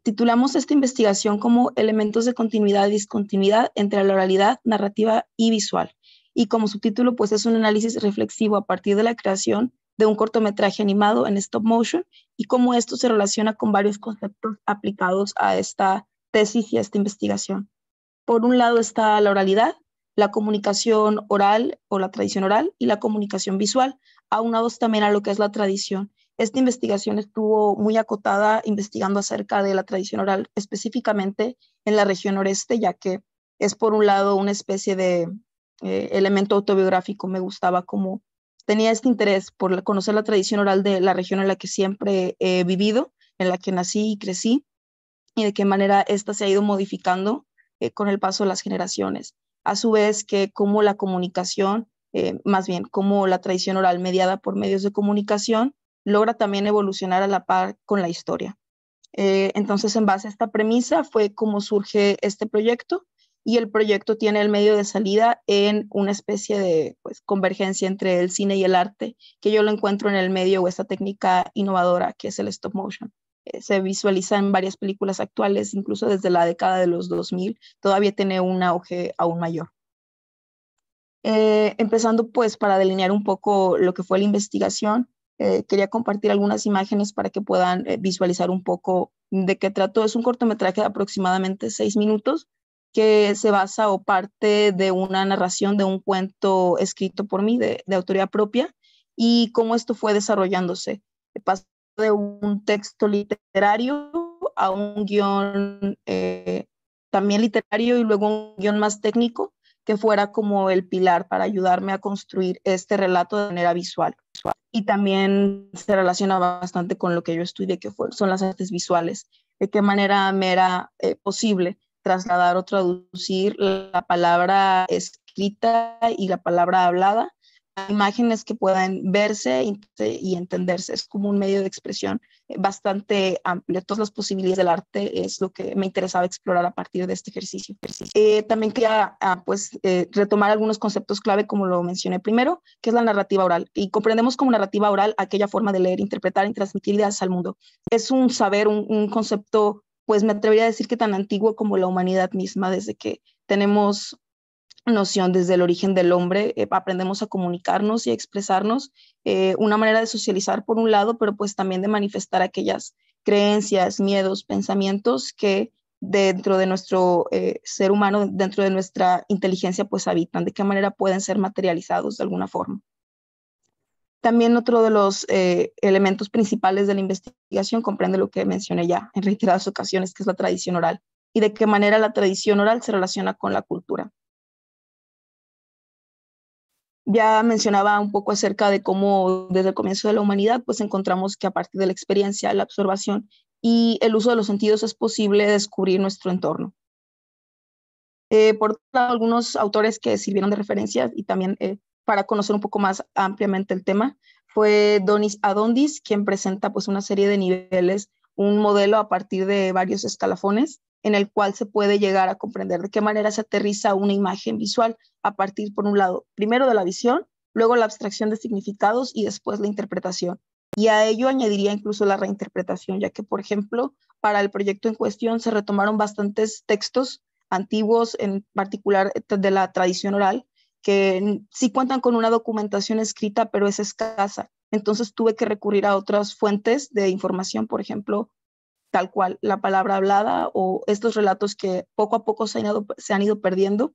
Titulamos esta investigación como Elementos de continuidad y discontinuidad entre la oralidad, narrativa y visual. Y como subtítulo, pues es un análisis reflexivo a partir de la creación de un cortometraje animado en stop motion y cómo esto se relaciona con varios conceptos aplicados a esta tesis y a esta investigación. Por un lado está la oralidad, la comunicación oral o la tradición oral y la comunicación visual, aunados también a lo que es la tradición. Esta investigación estuvo muy acotada investigando acerca de la tradición oral, específicamente en la región noreste, ya que es por un lado una especie de elemento autobiográfico. Me gustaba como tenía este interés por conocer la tradición oral de la región en la que siempre he vivido, en la que nací y crecí, y de qué manera esta se ha ido modificando con el paso de las generaciones. A su vez, que cómo la comunicación, más bien, cómo la tradición oral mediada por medios de comunicación logra también evolucionar a la par con la historia. Entonces, en base a esta premisa fue cómo surge este proyecto, y el proyecto tiene el medio de salida en una especie de pues, convergencia entre el cine y el arte, que yo lo encuentro en el medio o esta técnica innovadora que es el stop motion. Se visualiza en varias películas actuales, incluso desde la década de los 2000, todavía tiene un auge aún mayor. Empezando pues para delinear un poco lo que fue la investigación, quería compartir algunas imágenes para que puedan visualizar un poco de qué trató. Es un cortometraje de aproximadamente 6 minutos que se basa o parte de una narración de un cuento escrito por mí de autoría propia y cómo esto fue desarrollándose. Pasó de un texto literario a un guión también literario y luego un guión más técnico que fuera como el pilar para ayudarme a construir este relato de manera visual. Y también se relaciona bastante con lo que yo estudié, que son las artes visuales. De qué manera me era posible trasladar o traducir la palabra escrita y la palabra hablada a imágenes que puedan verse y entenderse. Es como un medio de expresión bastante amplio. Todas las posibilidades del arte es lo que me interesaba explorar a partir de este ejercicio. También quería retomar algunos conceptos clave, como lo mencioné primero, que es la narrativa oral. Y comprendemos como narrativa oral aquella forma de leer, interpretar y transmitir ideas al mundo. Es un saber, un concepto, pues me atrevería a decir que tan antiguo como la humanidad misma. Desde que tenemos noción desde el origen del hombre, aprendemos a comunicarnos y a expresarnos, una manera de socializar por un lado, pero pues también de manifestar aquellas creencias, miedos, pensamientos que dentro de nuestro ser humano, dentro de nuestra inteligencia, pues habitan, de qué manera pueden ser materializados de alguna forma. También otro de los elementos principales de la investigación comprende lo que mencioné ya en reiteradas ocasiones, que es la tradición oral, y de qué manera la tradición oral se relaciona con la cultura. Ya mencionaba un poco acerca de cómo desde el comienzo de la humanidad pues encontramos que a partir de la experiencia, la observación y el uso de los sentidos es posible descubrir nuestro entorno. Por otro lado, algunos autores que sirvieron de referencia y también para conocer un poco más ampliamente el tema fue Donis Adondis, quien presenta pues una serie de niveles, un modelo a partir de varios escalafones en el cual se puede llegar a comprender de qué manera se aterriza una imagen visual a partir, por un lado, primero de la visión, luego la abstracción de significados y después la interpretación. Y a ello añadiría incluso la reinterpretación, ya que, por ejemplo, para el proyecto en cuestión se retomaron bastantes textos antiguos, en particular de la tradición oral, que sí cuentan con una documentación escrita, pero es escasa. Entonces tuve que recurrir a otras fuentes de información, por ejemplo, tal cual la palabra hablada o estos relatos que poco a poco se han ido perdiendo,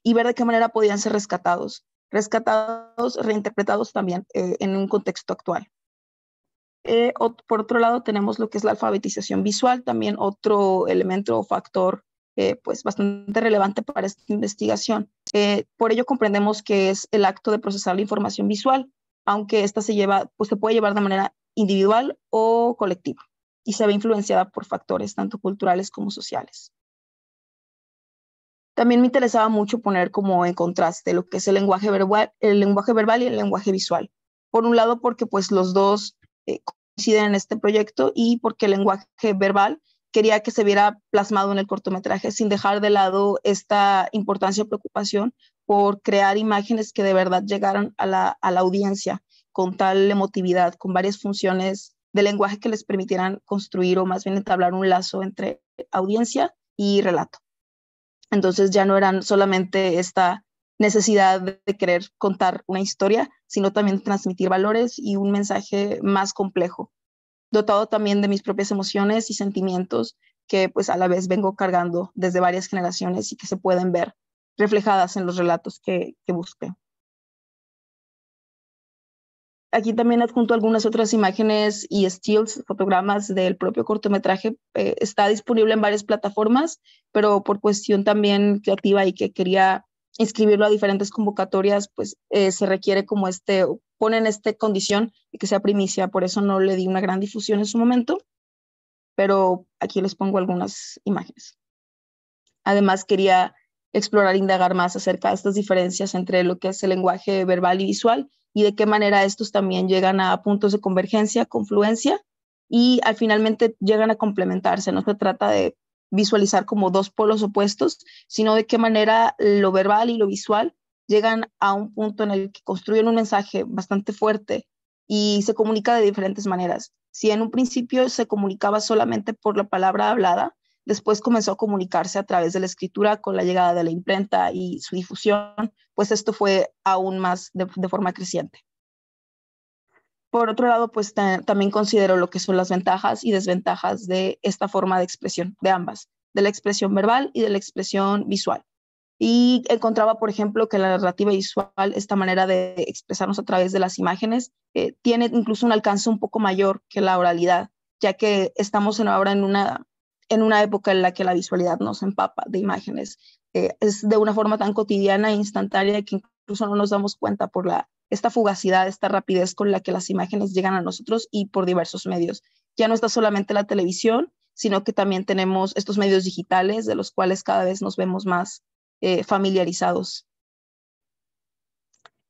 y ver de qué manera podían ser rescatados, reinterpretados también en un contexto actual. Por otro lado, tenemos lo que es la alfabetización visual, también otro elemento o factor pues bastante relevante para esta investigación. Por ello comprendemos que es el acto de procesar la información visual, aunque esta se puede llevar de manera individual o colectiva y se ve influenciada por factores tanto culturales como sociales. También me interesaba mucho poner como en contraste lo que es el lenguaje verbal y el lenguaje visual. Por un lado, porque pues los dos coinciden en este proyecto, y porque el lenguaje verbal quería que se viera plasmado en el cortometraje sin dejar de lado esta importancia o preocupación por crear imágenes que de verdad llegaran a la audiencia con tal emotividad, con varias funciones de lenguaje que les permitieran construir o más bien entablar un lazo entre audiencia y relato. Entonces ya no eran solamente esta necesidad de querer contar una historia, sino también transmitir valores y un mensaje más complejo, dotado también de mis propias emociones y sentimientos que pues a la vez vengo cargando desde varias generaciones y que se pueden ver reflejadas en los relatos que busqué. Aquí también adjunto algunas otras imágenes y stills, fotogramas del propio cortometraje. Está disponible en varias plataformas, pero por cuestión también creativa y que quería inscribirlo a diferentes convocatorias, pues se requiere como ponen esta condición de que sea primicia, por eso no le di una gran difusión en su momento, pero aquí les pongo algunas imágenes. Además quería explorar e indagar más acerca de estas diferencias entre lo que es el lenguaje verbal y visual, y de qué manera estos también llegan a puntos de convergencia, confluencia, y al finalmente llegan a complementarse. No se trata de visualizar como dos polos opuestos, sino de qué manera lo verbal y lo visual llegan a un punto en el que construyen un mensaje bastante fuerte y se comunica de diferentes maneras. Si en un principio se comunicaba solamente por la palabra hablada, después comenzó a comunicarse a través de la escritura con la llegada de la imprenta y su difusión, pues esto fue aún más de forma creciente. Por otro lado, pues también considero lo que son las ventajas y desventajas de esta forma de expresión, de ambas, de la expresión verbal y de la expresión visual. Y encontraba, por ejemplo, que la narrativa visual, esta manera de expresarnos a través de las imágenes, tiene incluso un alcance un poco mayor que la oralidad, ya que estamos ahora en una época en la que la visualidad nos empapa de imágenes. Es de una forma tan cotidiana e instantánea que incluso no nos damos cuenta por esta fugacidad, esta rapidez con la que las imágenes llegan a nosotros y por diversos medios. Ya no está solamente la televisión, sino que también tenemos estos medios digitales de los cuales cada vez nos vemos más familiarizados.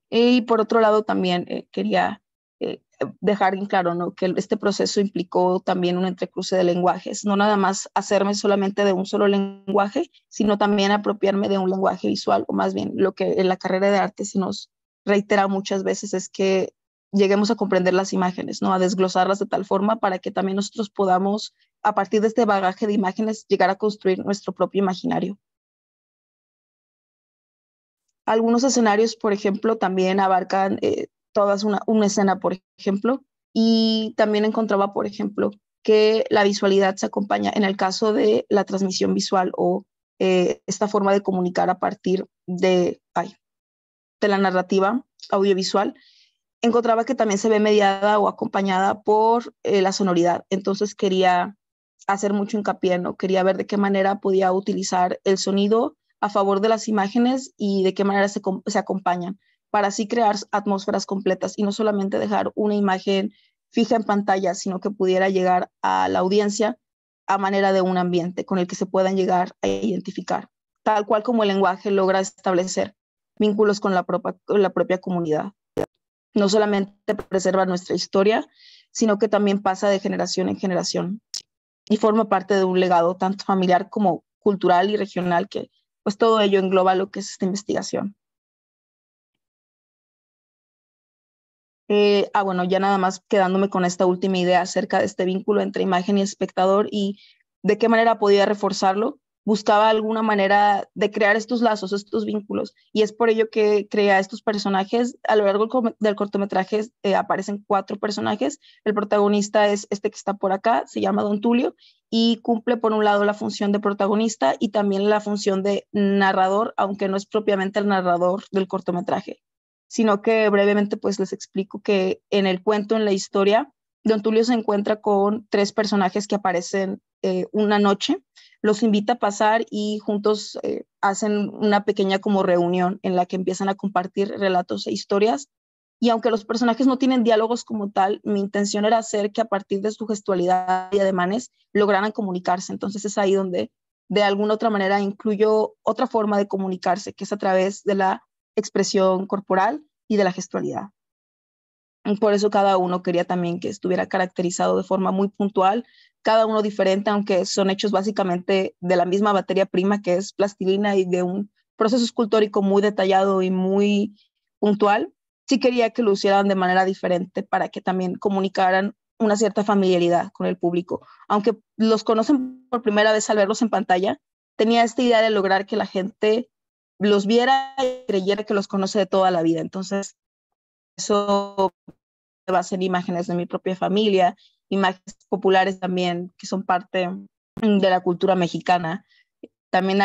Y por otro lado también quería dejar en claro, ¿no?, que este proceso implicó también un entrecruce de lenguajes, no nada más hacerme solamente de un solo lenguaje, sino también apropiarme de un lenguaje visual, o más bien lo que en la carrera de arte se nos reitera muchas veces es que lleguemos a comprender las imágenes, ¿no?, a desglosarlas de tal forma para que también nosotros podamos, a partir de este bagaje de imágenes, llegar a construir nuestro propio imaginario. Algunos escenarios, por ejemplo, también abarcan todas una escena, por ejemplo, y también encontraba, por ejemplo, que la visualidad se acompaña, en el caso de la transmisión visual o esta forma de comunicar a partir de la narrativa audiovisual, encontraba que también se ve mediada o acompañada por la sonoridad. Entonces quería hacer mucho hincapié, ¿no? Quería ver de qué manera podía utilizar el sonido a favor de las imágenes y de qué manera se acompañan, para así crear atmósferas completas y no solamente dejar una imagen fija en pantalla, sino que pudiera llegar a la audiencia a manera de un ambiente con el que se puedan llegar a identificar, tal cual como el lenguaje logra establecer vínculos con la propia comunidad. No solamente preserva nuestra historia, sino que también pasa de generación en generación y forma parte de un legado tanto familiar como cultural y regional, que pues todo ello engloba lo que es esta investigación. Bueno, ya nada más quedándome con esta última idea acerca de este vínculo entre imagen y espectador y de qué manera podía reforzarlo. buscaba alguna manera de crear estos lazos, estos vínculos, y es por ello que crea estos personajes. A lo largo del cortometraje aparecen 4 personajes. El protagonista es este que está por acá, se llama Don Tulio, y cumple por un lado la función de protagonista y también la función de narrador, aunque no es propiamente el narrador del cortometraje, sino que brevemente pues les explico que en el cuento, en la historia, Don Tulio se encuentra con 3 personajes que aparecen una noche, los invita a pasar y juntos hacen una pequeña como reunión en la que empiezan a compartir relatos e historias. Y aunque los personajes no tienen diálogos como tal, mi intención era hacer que a partir de su gestualidad y ademanes lograran comunicarse. Entonces es ahí donde de alguna otra manera incluyo otra forma de comunicarse, que es a través de la expresión corporal y de la gestualidad. Por eso cada uno quería también que estuviera caracterizado de forma muy puntual, cada uno diferente, aunque son hechos básicamente de la misma materia prima, que es plastilina, y de un proceso escultórico muy detallado y muy puntual. Sí quería que lo hicieran de manera diferente para que también comunicaran una cierta familiaridad con el público. Aunque los conocen por primera vez al verlos en pantalla, tenía esta idea de lograr que la gente los viera y creyera que los conoce de toda la vida. Entonces, eso va a ser imágenes de mi propia familia, imágenes populares también que son parte de la cultura mexicana. También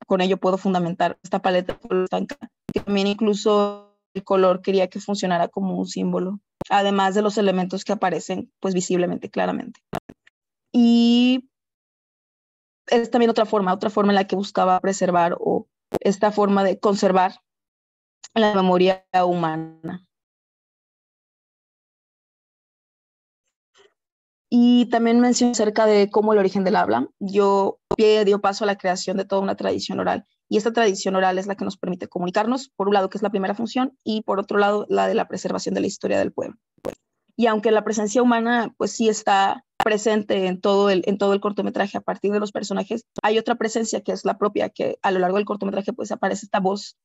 con ello puedo fundamentar esta paleta blanca, que también incluso el color quería que funcionara como un símbolo, además de los elementos que aparecen pues visiblemente, claramente. Y es también otra forma en la que buscaba preservar, o esta forma de conservar la memoria humana. Y también mencioné acerca de cómo el origen del habla dio paso a la creación de toda una tradición oral. Y esta tradición oral es la que nos permite comunicarnos, por un lado, que es la primera función, y por otro lado, la de la preservación de la historia del pueblo. Y aunque la presencia humana, pues sí está presente en todo el cortometraje a partir de los personajes, hay otra presencia que es la propia, que a lo largo del cortometraje pues aparece esta voz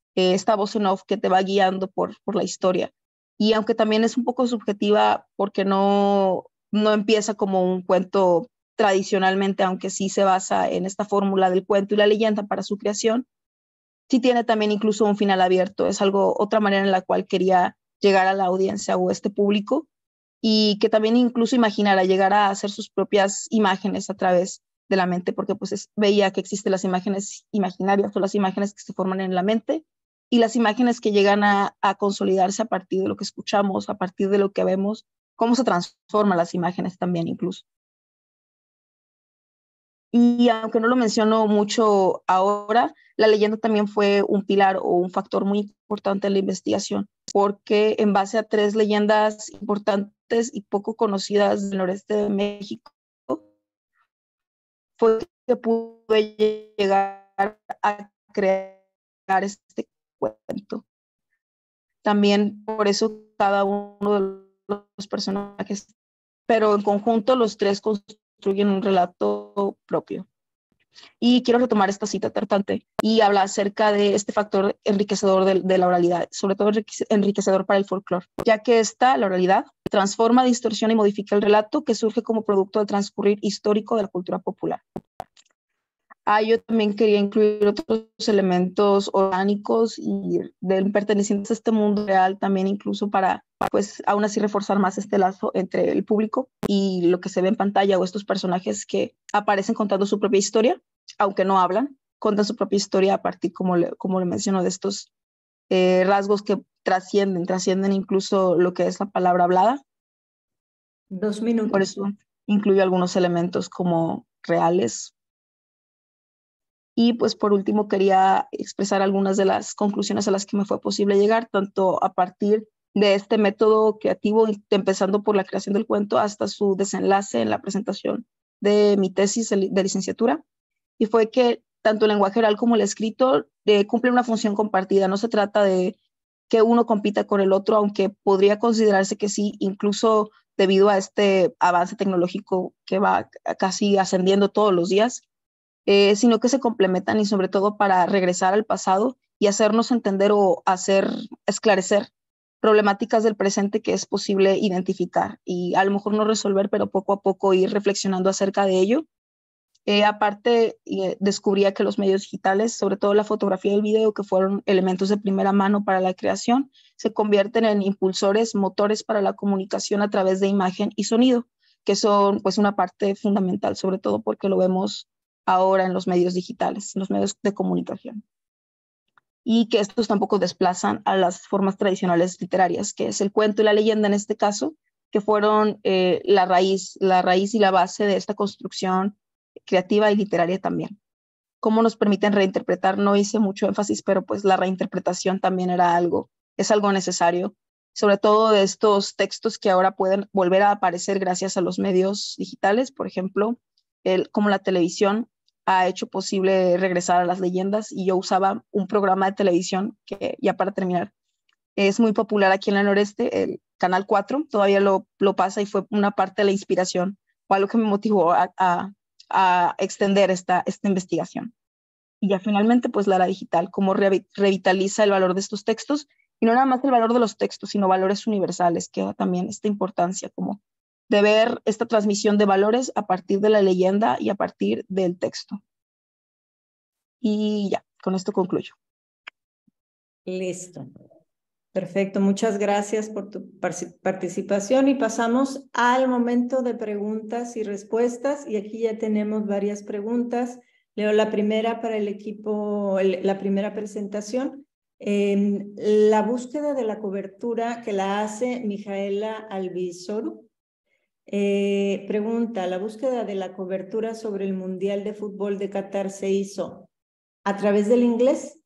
en off que te va guiando por la historia. Y aunque también es un poco subjetiva porque no empieza como un cuento tradicionalmente, aunque sí se basa en esta fórmula del cuento y la leyenda para su creación, sí tiene también incluso un final abierto. Es otra manera en la cual quería llegar a la audiencia o este público, y que también incluso imaginara, llegar a hacer sus propias imágenes a través de la mente, porque pues veía que existen las imágenes imaginarias o las imágenes que se forman en la mente y las imágenes que llegan a consolidarse a partir de lo que escuchamos, a partir de lo que vemos, cómo se transforman las imágenes también incluso. Y aunque no lo menciono mucho ahora, la leyenda también fue un pilar o un factor muy importante en la investigación, porque en base a 3 leyendas importantes y poco conocidas del noreste de México, fue que pude llegar a crear este cuento. También por eso cada uno de los personajes, pero en conjunto los 3 construyen un relato propio. Y quiero retomar esta cita tratante y habla acerca de este factor enriquecedor de la oralidad, sobre todo enriquecedor para el folclore, ya que la oralidad, transforma, distorsiona y modifica el relato que surge como producto del transcurrir histórico de la cultura popular. Yo también quería incluir otros elementos orgánicos y pertenecientes a este mundo real, también incluso para, pues, aún así reforzar más este lazo entre el público y lo que se ve en pantalla, o estos personajes que aparecen contando su propia historia, aunque no hablan, cuentan su propia historia a partir, como le menciono, de estos rasgos que trascienden incluso lo que es la palabra hablada. 2 minutos. Por eso incluyo algunos elementos como reales. Y pues por último quería expresar algunas de las conclusiones a las que me fue posible llegar, tanto a partir de este método creativo, empezando por la creación del cuento hasta su desenlace en la presentación de mi tesis de licenciatura. Y fue que tanto el lenguaje oral como el escrito cumplen una función compartida. No se trata de que uno compita con el otro, aunque podría considerarse que sí, incluso debido a este avance tecnológico que va casi ascendiendo todos los días. Sino que se complementan, y sobre todo para regresar al pasado y hacernos entender o esclarecer problemáticas del presente que es posible identificar y a lo mejor no resolver, pero poco a poco ir reflexionando acerca de ello. Aparte, descubría que los medios digitales, sobre todo la fotografía y el video, que fueron elementos de primera mano para la creación, se convierten en impulsores, motores para la comunicación a través de imagen y sonido, que son pues una parte fundamental, sobre todo porque lo vemos ahora en los medios digitales, en los medios de comunicación. Y que estos tampoco desplazan a las formas tradicionales literarias, que es el cuento y la leyenda en este caso, que fueron la raíz y la base de esta construcción creativa y literaria también. Cómo nos permiten reinterpretar, no hice mucho énfasis, pero pues la reinterpretación también es algo necesario, sobre todo de estos textos que ahora pueden volver a aparecer gracias a los medios digitales, por ejemplo, como la televisión ha hecho posible regresar a las leyendas, y yo usaba un programa de televisión que, ya para terminar, es muy popular aquí en el noreste, el Canal 4, todavía lo pasa, y fue una parte de la inspiración o algo que me motivó a extender esta investigación. Y ya finalmente, pues la era digital, cómo revitaliza el valor de estos textos, y no nada más el valor de los textos, sino valores universales, que también esta importancia como de ver esta transmisión de valores a partir de la leyenda y a partir del texto. Y ya, con esto concluyo. Listo. Perfecto, muchas gracias por tu participación y pasamos al momento de preguntas y respuestas, y aquí ya tenemos varias preguntas. Leo la primera para el equipo, la primera presentación. La búsqueda de la cobertura que la hace Mijaela Albizoru. Pregunta, ¿la búsqueda de la cobertura sobre el Mundial de Fútbol de Qatar se hizo a través del inglés?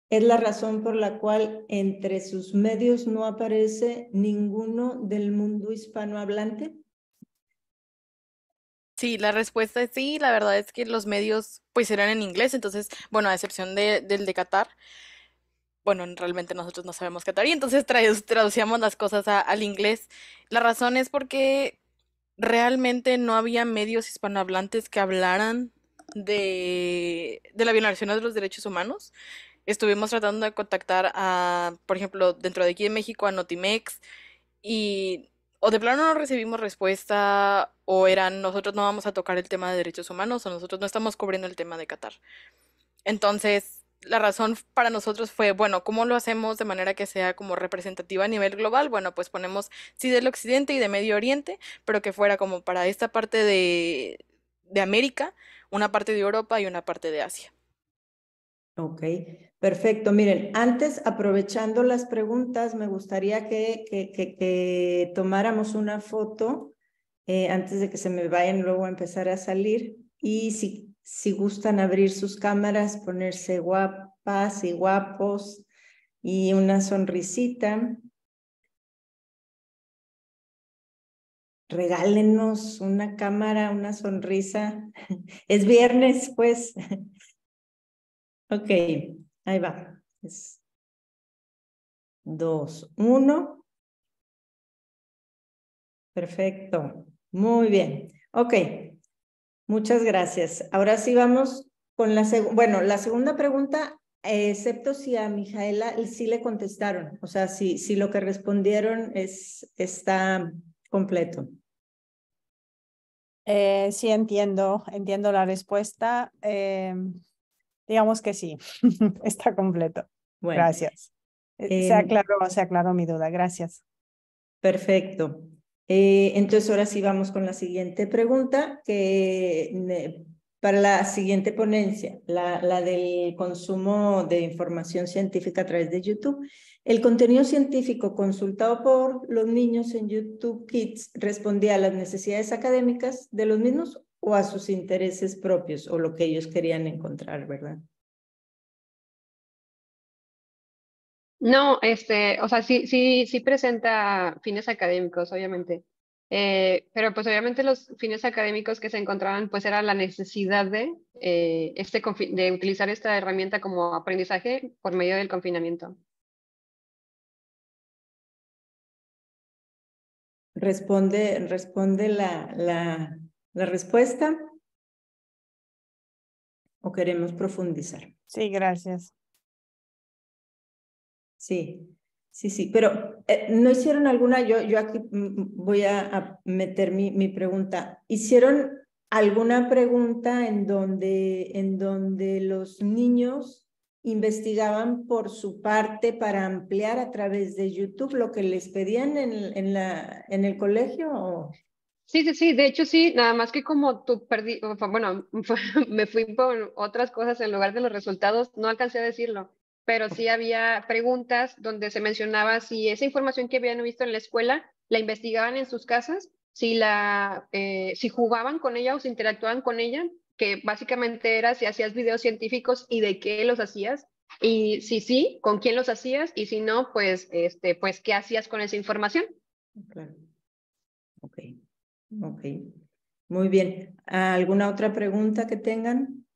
¿Es la razón por la cual entre sus medios no aparece ninguno del mundo hispanohablante? Sí, la respuesta es sí. La verdad es que los medios pues eran en inglés, entonces, bueno, a excepción del de Qatar, bueno, realmente nosotros no sabemos qatarí, entonces traducíamos las cosas al inglés. La razón es porque realmente no había medios hispanohablantes que hablaran de la violación de los derechos humanos. Estuvimos tratando de contactar a, por ejemplo, dentro de aquí en México, a Notimex, y o de plano no recibimos respuesta, o eran nosotros no vamos a tocar el tema de derechos humanos, o nosotros no estamos cubriendo el tema de Qatar. Entonces, la razón para nosotros fue, bueno, ¿cómo lo hacemos de manera que sea como representativa a nivel global? Bueno, pues ponemos sí del Occidente y de Medio Oriente, pero que fuera como para esta parte de América, una parte de Europa y una parte de Asia. Ok, perfecto. Miren, antes, aprovechando las preguntas, me gustaría que tomáramos una foto antes de que se me vayan luego a empezar a salir. Y si gustan abrir sus cámaras, ponerse guapas y guapos y una sonrisita. Regálenos una cámara, una sonrisa. Es viernes, pues. Ok, ahí va. 2, 1. Perfecto. Muy bien. Ok, muchas gracias. Ahora sí vamos con la segunda. Bueno, la segunda pregunta, excepto si a Mijaela sí le contestaron. O sea, si lo que respondieron está completo. Sí, entiendo la respuesta. Digamos que sí, está completo. Bueno, Gracias. Se aclaró mi duda. Gracias. perfecto. Entonces, ahora sí vamos con la siguiente pregunta, para la siguiente ponencia, la del consumo de información científica a través de YouTube. ¿El contenido científico consultado por los niños en YouTube Kids respondía a las necesidades académicas de los mismos o a sus intereses propios o lo que ellos querían encontrar, verdad? No, o sea, sí presenta fines académicos, obviamente. Pero pues obviamente los fines académicos que se encontraban pues era la necesidad de utilizar esta herramienta como aprendizaje por medio del confinamiento. ¿Responde la respuesta o queremos profundizar? Sí, gracias. Sí, pero no hicieron alguna, yo aquí voy a meter mi pregunta. ¿Hicieron alguna pregunta en donde los niños investigaban por su parte para ampliar a través de YouTube lo que les pedían en el colegio? ¿O? Sí, de hecho sí, nada más que como tú perdí, bueno, me fui por otras cosas en lugar de los resultados, no alcancé a decirlo, pero sí había preguntas donde se mencionaba si esa información que habían visto en la escuela la investigaban en sus casas, si jugaban con ella o si interactuaban con ella, que básicamente era si hacías videos científicos y de qué los hacías, y si sí, con quién los hacías, y si no, pues, pues qué hacías con esa información. Claro. Ok. Ok, muy bien. ¿Alguna otra pregunta que tengan?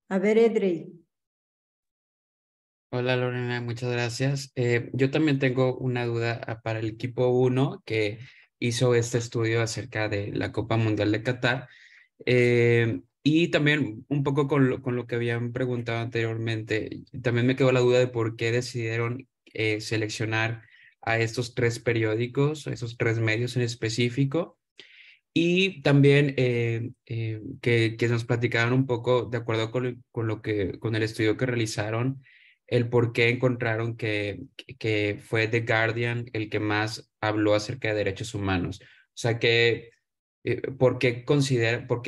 A ver, Edrey. Hola Lorena, muchas gracias. Yo también tengo una duda para el equipo 1 que hizo este estudio acerca de la Copa Mundial de Qatar. Y también un poco con lo que habían preguntado anteriormente, también me quedó la duda de por qué decidieron seleccionar a estos 3 periódicos, a esos 3 medios en específico. Y también que nos platicaran un poco, de acuerdo con el estudio que realizaron, el por qué encontraron que fue The Guardian el que más habló acerca de derechos humanos. O sea, ¿por qué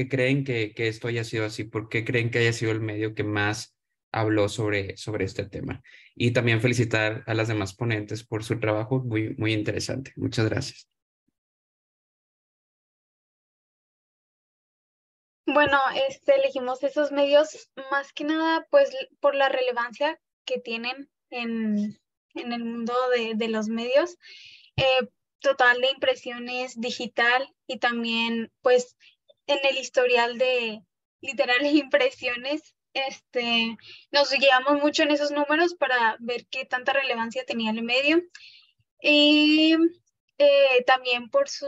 creen que esto haya sido así? ¿Por qué creen que haya sido el medio que más habló sobre este tema? Y también felicitar a las demás ponentes por su trabajo, muy, muy interesante. Muchas gracias. Bueno, elegimos esos medios más que nada pues por la relevancia que tienen en el mundo de los medios. Total de impresiones digital y también pues en el historial de literales impresiones, nos guiamos mucho en esos números para ver qué tanta relevancia tenía el medio y también por su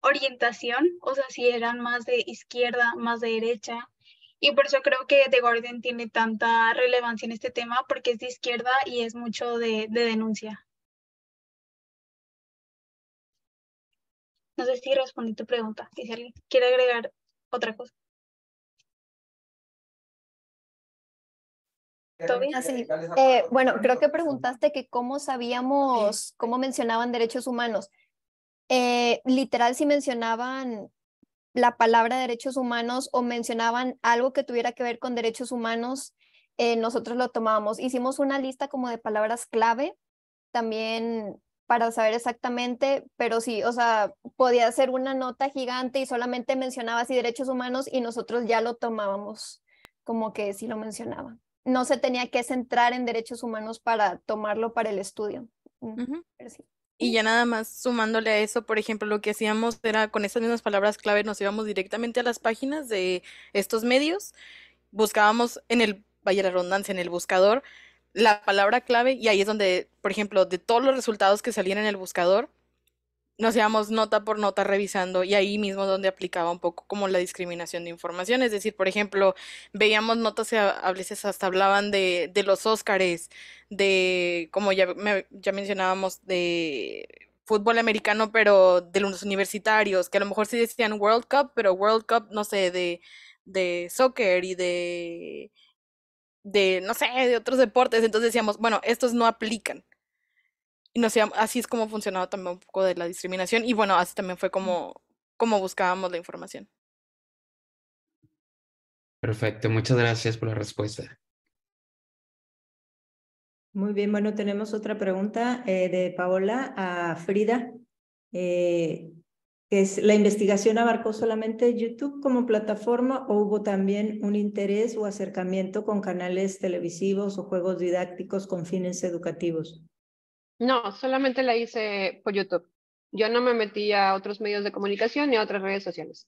orientación, o sea, si eran más de izquierda, más de derecha. Y por eso creo que The Guardian tiene tanta relevancia en este tema, porque es de izquierda y es mucho de denuncia. No sé si respondí tu pregunta, si alguien quiere agregar otra cosa. ¿Toby? Sí. Bueno, creo que preguntaste que cómo sabíamos, cómo mencionaban derechos humanos. Literal, si mencionaban la palabra derechos humanos o mencionaban algo que tuviera que ver con derechos humanos, nosotros lo tomábamos. Hicimos una lista como de palabras clave también para saber exactamente, pero sí, o sea, podía ser una nota gigante y solamente mencionaba así derechos humanos y nosotros ya lo tomábamos como que sí lo mencionaba. No se tenía que centrar en derechos humanos para tomarlo para el estudio. Pero sí. Y ya nada más sumándole a eso, por ejemplo, lo que hacíamos era con esas mismas palabras clave nos íbamos directamente a las páginas de estos medios, buscábamos vaya la redundancia, en el buscador la palabra clave y ahí es donde, por ejemplo, de todos los resultados que salían en el buscador, nos íbamos nota por nota revisando y ahí mismo donde aplicaba un poco como la discriminación de información, es decir, por ejemplo, veíamos notas que a veces hasta hablaban de los Óscares, como ya mencionábamos, de fútbol americano, pero de los universitarios, que a lo mejor sí decían World Cup, pero World Cup, no sé, de soccer y no sé, de otros deportes, entonces decíamos, bueno, estos no aplican. Y no sé, así es como funcionaba también un poco de la discriminación y bueno, así también fue como buscábamos la información. Perfecto, muchas gracias por la respuesta. Muy bien, bueno, tenemos otra pregunta de Paola a Frida. ¿La investigación abarcó solamente YouTube como plataforma o hubo también un interés o acercamiento con canales televisivos o juegos didácticos con fines educativos? No, solamente la hice por YouTube. Yo no me metí a otros medios de comunicación ni a otras redes sociales.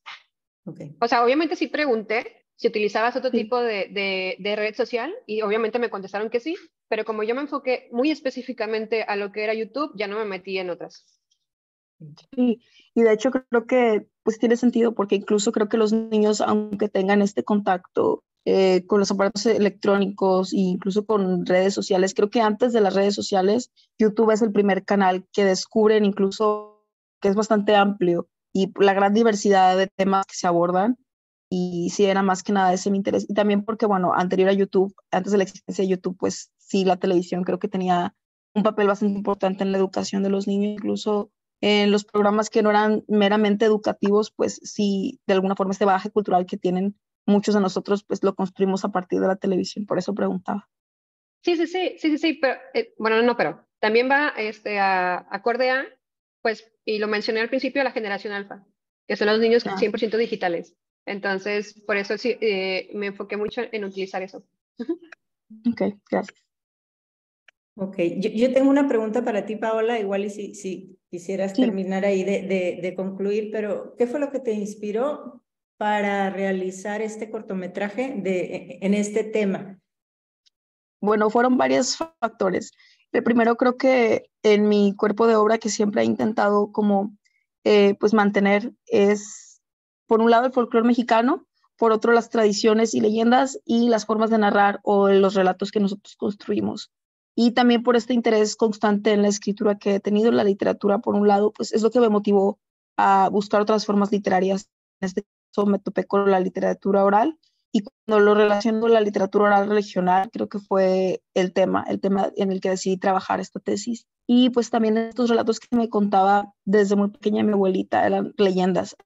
Okay. O sea, obviamente sí pregunté si utilizabas otro tipo de red social y obviamente me contestaron que sí, pero como yo me enfoqué muy específicamente a lo que era YouTube, ya no me metí en otras. Sí, y de hecho creo que pues tiene sentido porque incluso creo que los niños, aunque tengan este contacto con los aparatos electrónicos e incluso con redes sociales, creo que antes de las redes sociales, YouTube es el primer canal que descubren, incluso que es bastante amplio y la gran diversidad de temas que se abordan. Y sí, era más que nada ese mi interés. Y también porque, bueno, anterior a YouTube, antes de la existencia de YouTube, pues sí, la televisión creo que tenía un papel bastante importante en la educación de los niños, incluso en los programas que no eran meramente educativos, pues sí, de alguna forma este bagaje cultural que tienen muchos de nosotros, pues lo construimos a partir de la televisión. Por eso preguntaba. Sí, pero, bueno, no, pero también va acorde a, pues, y lo mencioné al principio, la generación alfa, que son los niños 100% digitales. Entonces, por eso sí, me enfoqué mucho en utilizar eso. Ok, gracias. Ok, yo tengo una pregunta para ti, Paola, igual y si quisieras terminar ahí de concluir, pero ¿qué fue lo que te inspiró para realizar este cortometraje en este tema? Bueno, fueron varios factores. El primero creo que en mi cuerpo de obra que siempre he intentado como pues mantener es, por un lado, el folclore mexicano, por otro, las tradiciones y leyendas y las formas de narrar o los relatos que nosotros construimos. Y también por este interés constante en la escritura que he tenido en la literatura, por un lado, pues es lo que me motivó a buscar otras formas literarias. En este caso me topé con la literatura oral y cuando lo relaciono con la literatura oral regional, creo que fue el tema en el que decidí trabajar esta tesis. Y pues también estos relatos que me contaba desde muy pequeña mi abuelita eran leyendas.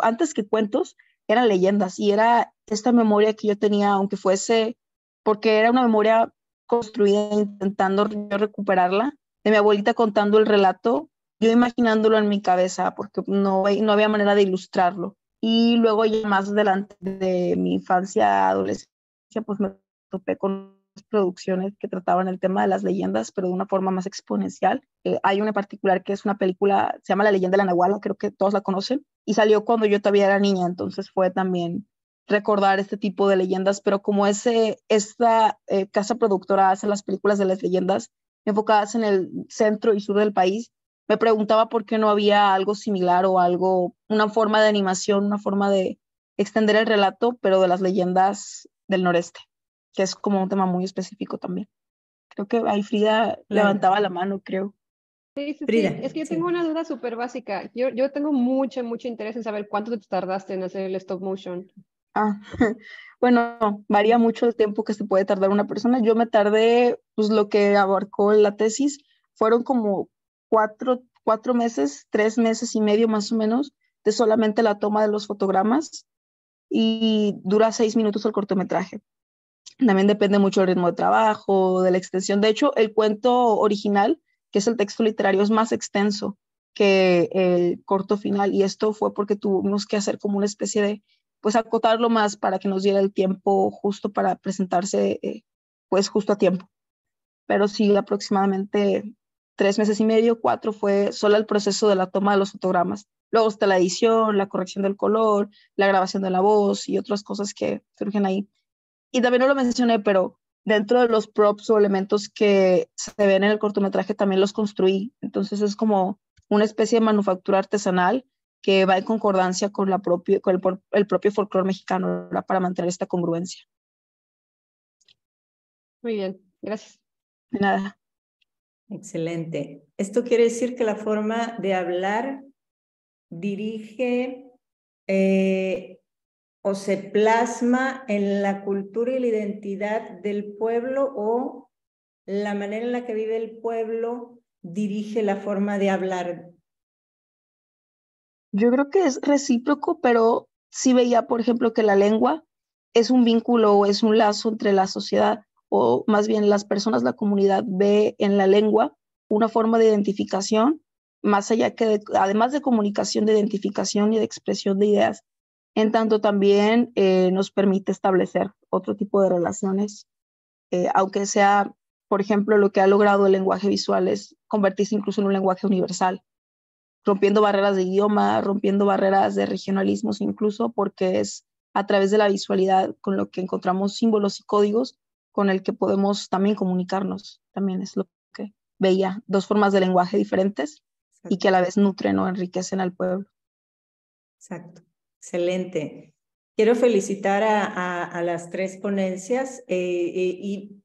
Antes que cuentos, eran leyendas y era esta memoria que yo tenía, aunque fuese, porque era una memoria construida intentando yo recuperarla, de mi abuelita contando el relato, yo imaginándolo en mi cabeza, porque no había manera de ilustrarlo. Y luego ya más adelante de mi infancia, adolescencia, pues me topé con producciones que trataban el tema de las leyendas, pero de una forma más exponencial. Hay una en particular que es una película, se llama La leyenda de la Nahuala, creo que todos la conocen, y salió cuando yo todavía era niña, entonces fue también recordar este tipo de leyendas, pero como esta casa productora hace las películas de las leyendas enfocadas en el centro y sur del país, me preguntaba por qué no había algo similar o algo, una forma de animación, una forma de extender el relato, pero de las leyendas del noreste, que es como un tema muy específico también. Creo que ahí Frida levantaba la mano, creo. Sí. Frida, Es que yo tengo una duda súper básica. Yo tengo mucho interés en saber cuánto te tardaste en hacer el stop motion. Bueno, varía mucho el tiempo que se puede tardar una persona. Yo me tardé, pues lo que abarcó la tesis, fueron como 4 meses, 3 meses y medio más o menos, de solamente la toma de los fotogramas y dura 6 minutos el cortometraje. También depende mucho del ritmo de trabajo, de la extensión. De hecho, el cuento original, que es el texto literario, es más extenso que el corto final y esto fue porque tuvimos que hacer como una especie de, pues acotarlo más para que nos diera el tiempo justo para presentarse, pues justo a tiempo. Pero sí, aproximadamente 3 meses y medio, 4 fue solo el proceso de la toma de los fotogramas. Luego está la edición, la corrección del color, la grabación de la voz y otras cosas que surgen ahí. Y también no lo mencioné, pero dentro de los props o elementos que se ven en el cortometraje también los construí. Entonces es como una especie de manufactura artesanal que va en concordancia con el propio folclore mexicano, ¿verdad? Para mantener esta congruencia. Muy bien, gracias. De nada. Excelente. Esto quiere decir que la forma de hablar dirige o se plasma en la cultura y la identidad del pueblo o la manera en la que vive el pueblo dirige la forma de hablar. Yo creo que es recíproco, pero sí veía, por ejemplo, que la lengua es un vínculo o es un lazo entre la sociedad, o más bien las personas, la comunidad ve en la lengua una forma de identificación, más allá que además de comunicación, de identificación y de expresión de ideas, en tanto también nos permite establecer otro tipo de relaciones, aunque sea, por ejemplo, lo que ha logrado el lenguaje visual es convertirse incluso en un lenguaje universal, rompiendo barreras de idioma, rompiendo barreras de regionalismos incluso, porque es a través de la visualidad con lo que encontramos símbolos y códigos con el que podemos también comunicarnos. También es lo que veía, 2 formas de lenguaje diferentes. Exacto. Y que a la vez nutren o enriquecen al pueblo. Exacto, excelente. Quiero felicitar a las 3 ponencias y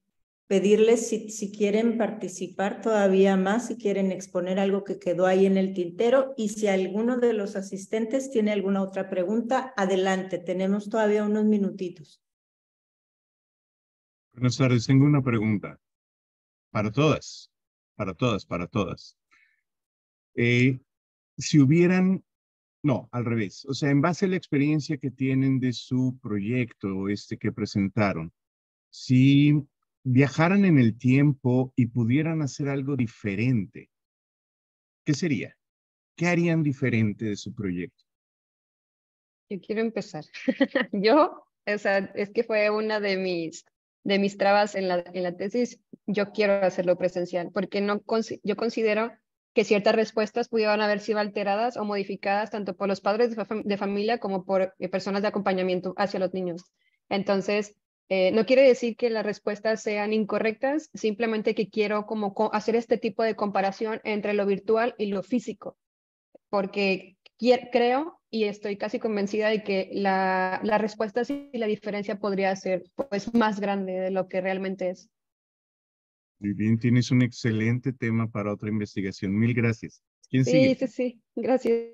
pedirles si quieren participar todavía más, si quieren exponer algo que quedó ahí en el tintero, y si alguno de los asistentes tiene alguna otra pregunta, adelante, tenemos todavía unos minutitos. Buenas tardes, tengo una pregunta para todas. Si hubieran, no, al revés, o sea, en base a la experiencia que tienen de su proyecto, que presentaron, si viajaran en el tiempo y pudieran hacer algo diferente, ¿qué sería? ¿Qué harían diferente de su proyecto? Yo quiero empezar. Yo, o sea, es que fue una de mis trabas en la tesis. Yo quiero hacerlo presencial porque yo considero que ciertas respuestas pudieran haber sido alteradas o modificadas tanto por los padres de familia como por personas de acompañamiento hacia los niños. Entonces, no quiere decir que las respuestas sean incorrectas, simplemente que quiero como hacer este tipo de comparación entre lo virtual y lo físico, porque creo y estoy casi convencida de que la respuesta y la diferencia podría ser pues más grande de lo que realmente es. Muy bien, tienes un excelente tema para otra investigación. Mil gracias. ¿Quién Sí, sigue? sí, gracias.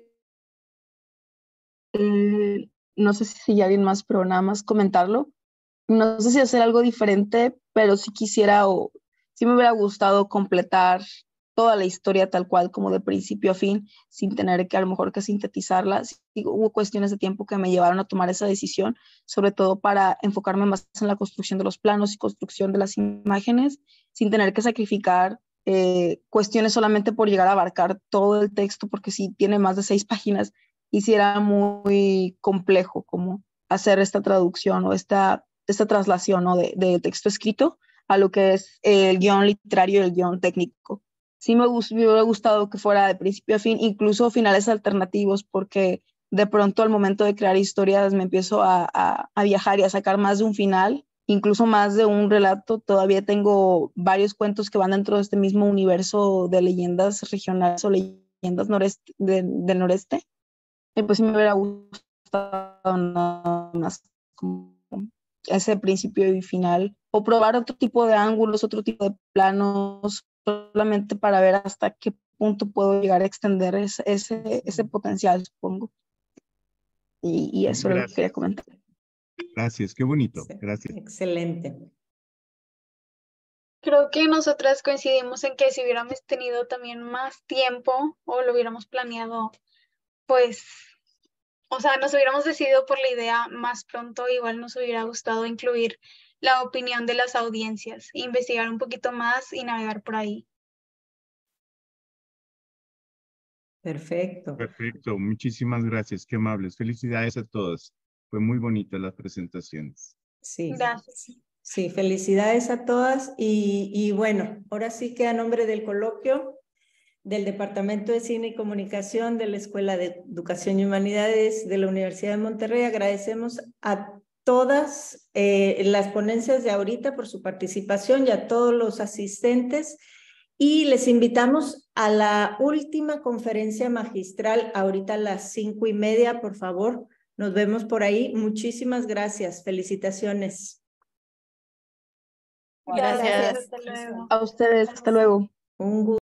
No sé si hay alguien más, pero nada más comentarlo. No sé si hacer algo diferente, pero sí quisiera o sí me hubiera gustado completar toda la historia tal cual, como de principio a fin, sin tener que a lo mejor que sintetizarla. Sí, hubo cuestiones de tiempo que me llevaron a tomar esa decisión, sobre todo para enfocarme más en la construcción de los planos y construcción de las imágenes, sin tener que sacrificar cuestiones solamente por llegar a abarcar todo el texto, porque sí tiene más de 6 páginas y sí era muy complejo como hacer esta traducción o esta traslación, ¿no? de texto escrito a lo que es el guión literario y el guión técnico. Sí me hubiera gustado que fuera de principio a fin, incluso finales alternativos, porque de pronto al momento de crear historias me empiezo a viajar y a sacar más de un final, incluso más de un relato. Todavía tengo varios cuentos que van dentro de este mismo universo de leyendas regionales o leyendas del noreste. Y pues sí me hubiera gustado nada más como ese principio y final, o probar otro tipo de ángulos, otro tipo de planos, solamente para ver hasta qué punto puedo llegar a extender ese potencial, supongo. Y eso es lo que quería comentar. Gracias, qué bonito. Sí, gracias. excelente. Creo que nosotras coincidimos en que si hubiéramos tenido también más tiempo o lo hubiéramos planeado, pues, o sea, nos hubiéramos decidido por la idea más pronto, igual nos hubiera gustado incluir la opinión de las audiencias, investigar un poquito más y navegar por ahí. Perfecto. Perfecto, muchísimas gracias, qué amables. Felicidades a todos. Fue muy bonita las presentaciones. Sí. Gracias. Sí, felicidades a todas y bueno, ahora sí que a nombre del coloquio del Departamento de Cine y Comunicación de la Escuela de Educación y Humanidades de la Universidad de Monterrey, agradecemos a todas las ponencias de ahorita por su participación y a todos los asistentes, y les invitamos a la última conferencia magistral ahorita a las 5:30, por favor, nos vemos por ahí. Muchísimas gracias, felicitaciones. Gracias. Hasta luego. A ustedes, hasta luego. Un gusto.